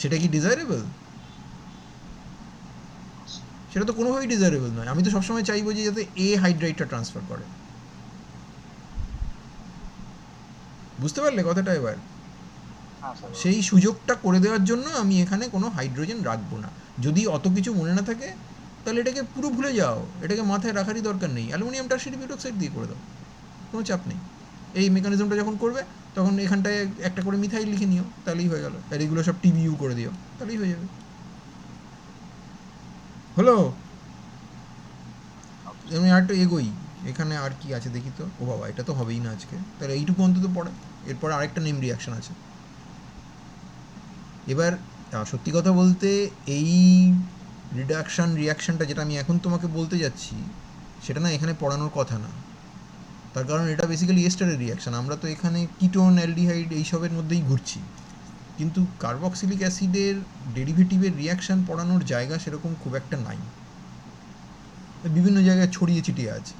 সেটা কি ডিজায়ারেবল? সেটা তো কোনোভাবেই ডিজায়ারেবল নয়। আমি তো সবসময় চাইবো যে যাতে এ হাইড্রাইডটা ট্রান্সফার করে। বুঝতে পারলে কথাটা এবার? হ্যাঁ স্যার। সেই সুযোগটা করে দেওয়ার জন্য আমি এখানে কোনো হাইড্রোজেন রাখবো না। যদি অত কিছু মনে না থাকে, তাহলে এটাকে পুরো ভুলে যাও, এটাকে মাথায় রাখারই দরকার নেই। অ্যালুমিনিয়াম টারশিয়ারি বিউটক্সাইড দিয়ে করে দাও, কোনো চাপ নেই। এই মেকানিজমটা যখন করবে তখন এখানটায় একটা করে মিথাইল লিখে নিও, তাহলেই হয়ে গেল। আর এগুলো সব টিবিইউ করে দিও, তাহলেই হয়ে যাবে। হলো? আমি আর একটু এগোই। এখানে আর কি আছে দেখি তো। ও বাবা, এটা তো হবেই না আজকে, তাহলে এইটুকু অন্তত পড়ে। এরপর আরেকটা নেম রিয়াকশন আছে। এবার সত্যি কথা বলতে এই রিয়াকশনটা যেটা আমি এখন তোমাকে বলতে যাচ্ছি, সেটা না এখানে পড়ানোর কথা না। তার কারণ এটা বেসিক্যালি এস্টারের রিয়াকশন। আমরা তো এখানে কিটোন, অ্যালডিহাইড এইসবের মধ্যেই ঘুরছি। কিন্তু কার্বক্সিলিক অ্যাসিডের ডেরিভেটিভের রিয়াকশন পড়ানোর জায়গা সেরকম খুব একটা নাই, বিভিন্ন জায়গায় ছড়িয়ে ছিটিয়ে আছে।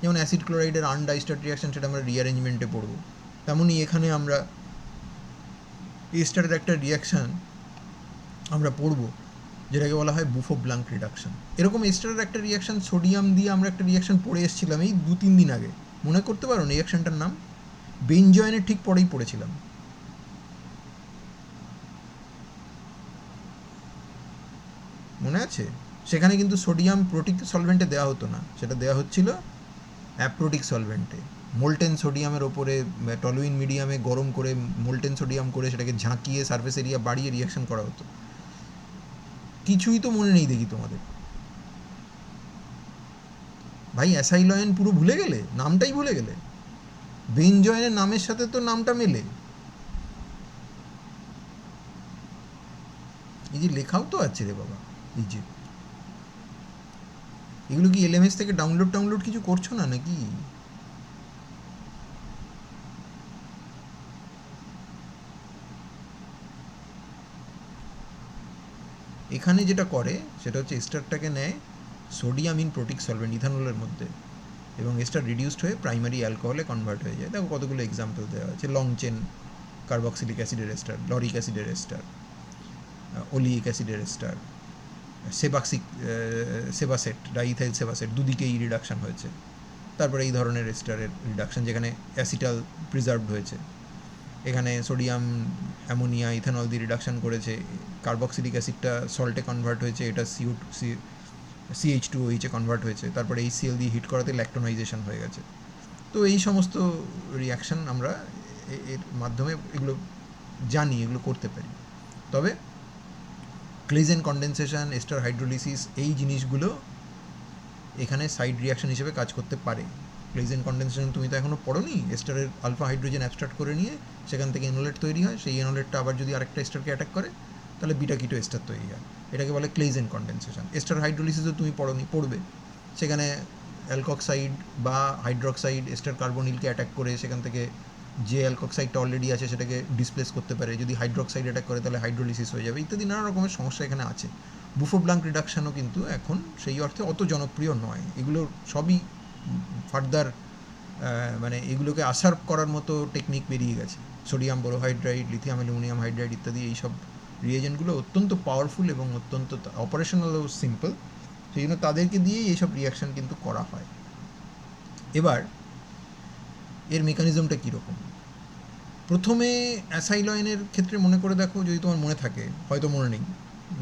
যেমন অ্যাসিড ক্লোরাইডের আনডাইস্টার্ড রিয়াকশন, সেটা আমরা রিঅ্যারেঞ্জমেন্টে পড়ব। তেমনই এখানে আমরা এস্টারের একটা রিয়াকশান আমরা পড়ব যেটাকে বলা হয় বুফো ব্লাঙ্ক রিডাকশন। এরকম এস্টারের একটা রিয়াকশান সোডিয়াম দিয়ে আমরা একটা রিয়াকশান পড়ে এসেছিলাম এই 2-3 দিন আগে। মনে করতে পারো রিয়াকশানটার নাম? বেনজয়েনের ঠিক পরেই পড়েছিলাম। মনে আছে? সেখানে কিন্তু সোডিয়াম প্রোটিক সলভেন্টে দেওয়া হতো না, সেটা দেওয়া হচ্ছিল অ্যাপ্রোটিক সলভেন্টে। মোল্টেন সোডিয়ামের ওপরে টলুইন মিডিয়ামে গরম করে মোল্টেন সোডিয়াম করে সেটাকে ঝাঁকিয়ে সারফেস এরিয়া বাড়িয়ে রিয়াকশন করা হতো। কিছুই তো মনে নেই দেখি তোমাদের। ভাই, অ্যাসাইলয়েন পুরো ভুলে গেলে? নামটাই ভুলে গেলে? বেনজয়েনের নামের সাথে তো নামটা মেলে। এই যে লেখাও তো আছে রে বাবা, এই যে এগুলো কি এলএমএস থেকে ডাউনলোড কিছু করছো না নাকি? এখানে যেটা করে সেটা হচ্ছে এস্টারটাকে নেয় সোডিয়াম ইন প্রোটিক সলভেন্ট ইথানলের মধ্যে, এবং এস্টার রিডিউসড হয়ে প্রাইমারি অ্যালকোহলে কনভার্ট হয়ে যায়। দেখো কতগুলো এক্সাম্পল দেওয়া আছে, লং চেন কার্বক্সিলিক অ্যাসিডের এস্টার, লরিক অ্যাসিডের এস্টার, ওলিক অ্যাসিডের এস্টার, সেবাক্সিক সেবাসেট, ডাইইথাইল সেবাসেট, দুদিকেই রিডাকশান হয়েছে। তারপরে এই ধরনের এস্টারের রিডাকশান যেখানে অ্যাসিটাল প্রিজার্ভড হয়েছে, এখানে সোডিয়াম অ্যামোনিয়া ইথানল দিয়ে রিডাকশান করেছে, কার্বক্সিলিক অ্যাসিডটা সল্টে কনভার্ট হয়েছে, এটা CH2OH এ কনভার্ট হয়েছে, তারপরে HCl দিয়ে হিট করাতে ল্যাক্টোনাইজেশন হয়ে গেছে। তো এই সমস্ত রিয়াকশান আমরা এর মাধ্যমে এগুলো জানি, এগুলো করতে পারি। তবে ক্লেজেন কনডেনসেশন, এস্টার হাইড্রোলিসিস, এই জিনিসগুলো এখানে সাইড রিয়াকশন হিসেবে কাজ করতে পারে। ক্লেজেন কনডেনসেশন তুমি তো এখনও পড়োনি, এস্টারের আলফা হাইড্রোজেন অ্যাবস্ট্রাক্ট করে নিয়ে সেখান থেকে এনোলেট তৈরি হয়, সেই এনোলেটটা আবার যদি আরেকটা এস্টারকে অ্যাটাক করে তাহলে বিটা কিটো এস্টার তৈরি হয়, এটাকে বলে ক্লেজেন কনডেনসেশন। এস্টার হাইড্রোলিসিসও তুমি পড়োনি, পড়বে, সেখানে অ্যালকক্সাইড বা হাইড্রক্সাইড এস্টার কার্বনিলকে অ্যাটাক করে সেখান থেকে যে অ্যালকক্সাইডটা অলরেডি আছে সেটাকে ডিসপ্লেস করতে পারে, যদি হাইড্রক্সাইড অ্যাটাক করে তাহলে হাইড্রোলিসিস হয়ে যাবে, ইত্যাদি নানা রকমের সমস্যা এখানে আছে। বুফো ব্লাঙ্ক রিডাকশানও কিন্তু এখন সেই অর্থে অত জনপ্রিয় নয়, এগুলো সবই ফার্দার মানে এগুলোকে আসার করার মতো টেকনিক বেরিয়ে গেছে। সোডিয়াম বোরোহাইড্রাইড, লিথিয়াম অ্যালুমিনিয়াম হাইড্রাইড ইত্যাদি এইসব রিয়েজেন্টগুলো অত্যন্ত পাওয়ারফুল এবং অত্যন্ত অপারেশনালও সিম্পল, সেই জন্য তাদেরকে দিয়েই এইসব রিয়াকশান কিন্তু করা হয়। এবার এর মেকানিজমটা কীরকম? প্রথমে অ্যাসাইলয়েনের ক্ষেত্রে মনে করে দেখো, যদি তোমার মনে থাকে, হয়তো মনে নেই,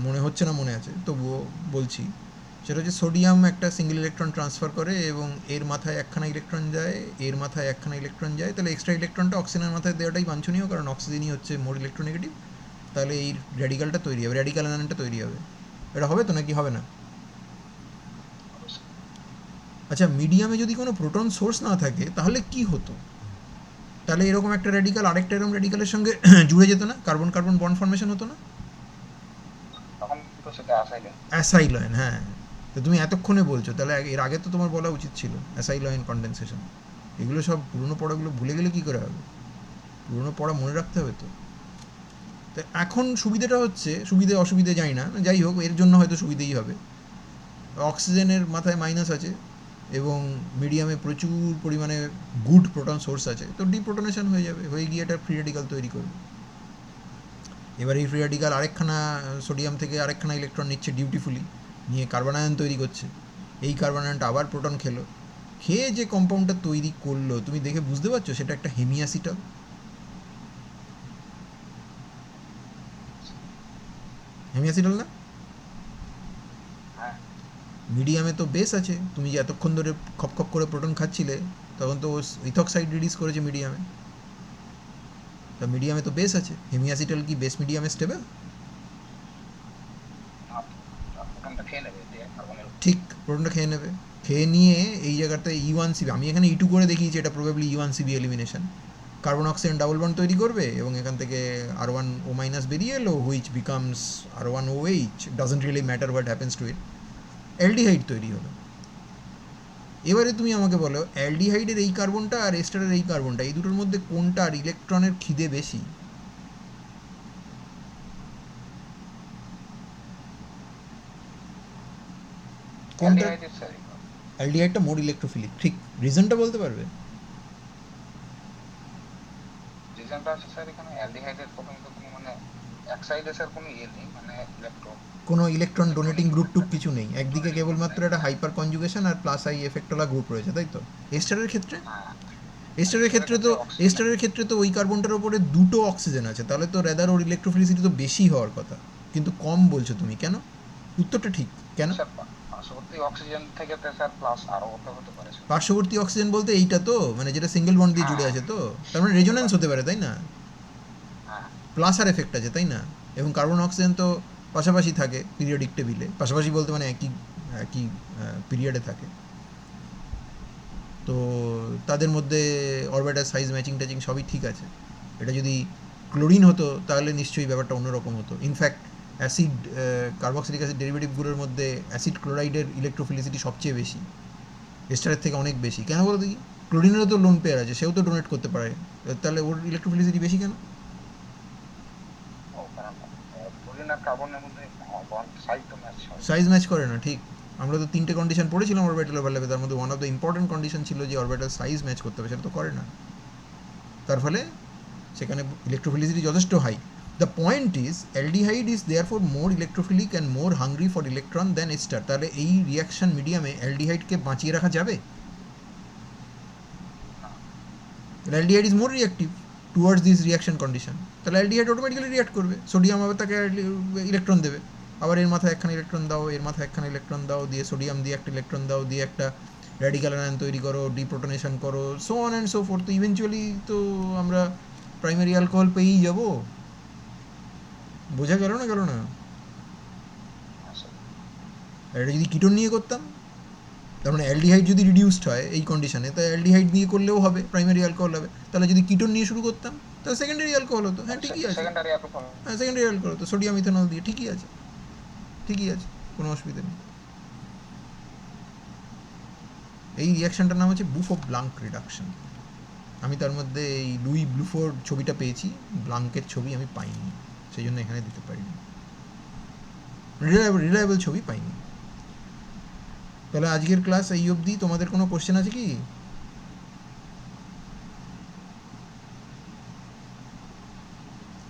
মনে হচ্ছে না মনে আছে, তবুও বলছি, সেটা হচ্ছে সোডিয়াম একটা সিঙ্গেল ইলেকট্রন ট্রান্সফার করে এবং এর মাথায় একখানা ইলেকট্রন যায়, এর মাথায় একখানা ইলেকট্রন যায়, তাহলে এক্সট্রা ইলেকট্রনটা অক্সিজেনের মাথায় দেওয়াটাই বাঞ্ছনীয়, কারণ অক্সিজেনই হচ্ছে মোর ইলেকট্রোনেগেটিভ, তাহলে এই র্যাডিক্যালটা তৈরি হবে, র্যাডিক্যাল অ্যানায়নটা তৈরি হবে। এটা হবে তো নাকি হবে না? আচ্ছা, মিডিয়ামে যদি কোনো প্রোটন সোর্স না থাকে তাহলে কি হতো? তাহলে এরকম একটা র্যাডিক্যাল আরেকটা এরকম র্যাডিক্যালের সঙ্গে জুড়ে যেত না, কার্বন কার্বন বন্ড ফর্মেশন হতো না? তখন তো সেটা আসাইলেন। অ্যাসাইলয়েন, হ্যাঁ। তো তুমি এতক্ষণে বলছো, তাহলে এর আগে তো তোমার বলা উচিত ছিল অ্যাসাইলয়েন কনডেনসেশন। এগুলো সব পুরনো পড়াগুলো ভুলে গেলে কী করে হবে? পুরনো পড়া মনে রাখতে হবে তো। তো এখন সুবিধাটা হচ্ছে, সুবিধে অসুবিধে জানি না, যাই হোক এর জন্য হয়তো সুবিধেই হবে, অক্সিজেনের মাথায় মাইনাস আছে এবং মিডিয়ামে প্রচুর পরিমাণে গুড প্রোটন সোর্স আছে, তো ডিপ্রোটনেশন হয়ে যাবে, হয়ে গিয়ে এটা ফ্রি র্যাডিক্যাল তৈরি করবে। এবার এই ফ্রি র্যাডিক্যাল আরেকখানা সোডিয়াম থেকে আরেকখানা ইলেকট্রন নিচ্ছে ডিউটিফুলি, নিয়ে কার্বনায়ন তৈরি করছে, এই কার্বনায়নটা আবার প্রোটন খেলো, খেয়ে যে কম্পাউন্ডটা তৈরি করলো তুমি দেখে বুঝতে পারছো সেটা একটা হেমিঅ্যাসিটাল। হেমিঅ্যাসিটাল না? হ্যাঁ, মিডিয়ামে তো বেস আছে, তুমি যে এতক্ষণ ধরে খপ খপ করে প্রোটন খাচ্ছিলে তখন তো ইথক্সাইড রিলিজ করেছে মিডিয়ামে, তা মিডিয়ামে তো বেস আছে, হেমিঅ্যাসিটাল কি বেস মিডিয়ামে স্টেবল? প্রোটনটা খেয়ে নেবে দিয়ে কার্বনের। ঠিক, প্রোটনটা খেয়ে নেবে, খেয়ে নিয়ে এই জায়গাতে E1CB, আমি এখানে E2 করে দেখিয়েছি, এটা probably E1CB elimination, carbon oxygen double bond তৈরি করবে এবং এখান থেকে R1O মাইনাস বেরিয়ে এলো, which becomes R1OH, doesn't really matter what happens to it, aldehyde তৈরি হলো। এবারে তুমি আমাকে বলো, অ্যালডিহাইডের এই কার্বনটা আর এস্টারের এই কার্বনটা, এই দুটোর মধ্যে কোনটার ইলেকট্রনের খিদে বেশি? কোনটা? অ্যালডিহাইডের স্যার, অ্যালডিহাইডটা মোর ইলেকট্রোফিলিক, ঠিক। রিজনটা বলতে পারবে? রিজনটা আছে স্যার, এখানে অ্যালডিহাইডের প্রথমত কোনো মানে এক সাইডে স্যার কোনো ইয়ে নেই, মানে কোনো ইলেকট্রন ডোনেটিং গ্রুপ টুপ ইলেকট্রনিক কিছু নেই, একদিকে কেবলমাত্র একটা হাইপার কনজুগেশন আর প্লাস আই এফেক্টওয়ালা গ্রুপ রয়েছে, তাই তো? এস্টারের ক্ষেত্রে, হ্যাঁ, এস্টারের ক্ষেত্রে তো, এস্টারের ক্ষেত্রে তো ওই কার্বনটার ওপরে দুটো অক্সিজেন আছে, তাহলে তো রেদার ওর ইলেকট্রোফিলিসিটি তো বেশি হওয়ার কথা, কিন্তু কম বলছো তুমি কেন? উত্তরটা ঠিক কেন? স্যার পার্শ্ববর্তী অক্সিজেন থেকে তো স্যার প্লাস আরও হতে পারে স্যার। পার্শ্ববর্তী অক্সিজেন বলতে এইটা তো, মানে যেটা সিঙ্গেল বন্ড দিয়ে জুড়ে আছে, তো তার মানে রেজোন্যান্স হতে পারে, তাই না? হ্যাঁ, প্লাস আর এফেক্ট আছে, তাই না? এবং কার্বন অক্সিজেন তো পাশাপাশি থাকে পিরিয়ডিক টেবিলে, পাশাপাশি বলতে মানে একই একই পিরিয়ডে থাকে, তো তাদের মধ্যে অরবিটাল সাইজ ম্যাচিং ট্যাচিং সবই ঠিক আছে। এটা যদি ক্লোরিন হতো তাহলে নিশ্চয়ই ব্যাপারটা অন্যরকম হতো। ইনফ্যাক্ট অ্যাসিড কার্বক্সিলিক অ্যাসিড ডেরিভেটিভগুলোর মধ্যে অ্যাসিড ক্লোরাইডের ইলেকট্রোফিলিসিটি সবচেয়ে বেশি, এস্টারের থেকে অনেক বেশি। কেন বলো দেখি? ক্লোরিনেরও তো লোন পেয়ার আছে, সেও তো ডোনেট করতে পারে, তাহলে ওর ইলেকট্রোফিলিসিটি বেশি কেন? ও কারণ ক্লোরিন আর কার্বনের মধ্যে বন্ড সাইজ তো ম্যাচ হয়। সাইজ ম্যাচ করে না, ঠিক। আমরা তো 3টে কন্ডিশন পড়েছিলাম অরবিটাল ওভারল্যাপে, তার মধ্যে one of the important condition ছিল যে অরবিটাল সাইজ ম্যাচ করতে হবে, সেটা তো করে না। তার ফলে সেখানে ইলেকট্রোফিলিসিটি যথেষ্ট high. The point is aldehyde is therefore more electrophilic and more hungry for electron than ester. তাহলে এই রিয়াকশন মিডিয়ামে অ্যালডিহাইডকে বাঁচিয়ে রাখা যাবে? না, aldehyde is more reactive towards this reaction condition. তাহলে অ্যালডিহাইড অটোমেটিক্যালি রিয়াক্ট করবে, সোডিয়াম আবার তাকে ইলেকট্রন দেবে, আবার এর মাথায় একখানা ইলেকট্রন দাও, এর মাথায় একখানা ইলেকট্রন দাও, দিয়ে সোডিয়াম দিয়ে একটা ইলেকট্রন দাও, দিয়ে একটা র্যাডিক্যাল আয়ন তৈরি করো, ডিপ্রোটনেশন করো, so on and so fourth. তো ইভেনচুয়ালি তো আমরা প্রাইমারি অ্যালকোহল পেয়েই যাব। বোঝা গেল না, গেল না? আসলে আর এটা যদি কিটোন নিয়ে করতাম, তার মানে অ্যালডিহাইড যদি রিডিউসড হয় এই কন্ডিশনে, তাই অ্যালডিহাইড দিয়ে করলেও হবে, প্রাইমারি অ্যালকোহল হবে। তাহলে যদি কিটোন নিয়ে শুরু করতাম, তাহলে সেকেন্ডারি অ্যালকোহল হতো। হ্যাঁ, ঠিকই আছে। Secondary alcohol. হ্যাঁ, সেকেন্ডারি অ্যালকোহল হতো, সোডিয়াম ইথানল দিয়ে। ঠিকই আছে, ঠিকই আছে, কোনো অসুবিধা নেই। এই রিয়াকশানটার নাম হচ্ছে বুফো ব্লাঙ্ক রিডাকশন। আমি তার মধ্যে এই লুই ব্লুফোর ছবিটা পেয়েছি, ব্লাঙ্কের ছবি আমি পাইনি, সেই জন্য এখানে দিতে পারিনি, রিলায়েবল ছবি পাইনি। তাহলে আজকের ক্লাস এই অবধি। তোমাদের কোনো কোশ্চেন আছে কি?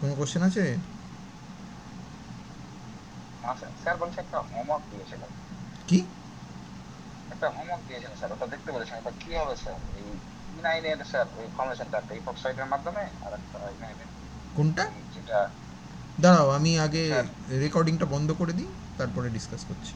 কোনো কোশ্চেন আছে? স্যার বলছে একটা হোমওয়ার্ক দিয়েছিল, কি? একটা হোমওয়ার্ক দিয়েছিল স্যার, ওটা দেখতে বলেছেন। এটা কি হবে স্যার? এই ইনাইনের স্যার ওই ফর্মেশনটা একটা ইপক্সাইডের মাধ্যমে, আর একটা ইনাইনের কোনটা? যেটা দাঁড়াও, আমি আগে স্যার। রেকর্ডিংটা বন্ধ করে দিই, তারপরে ডিসকাস করছি।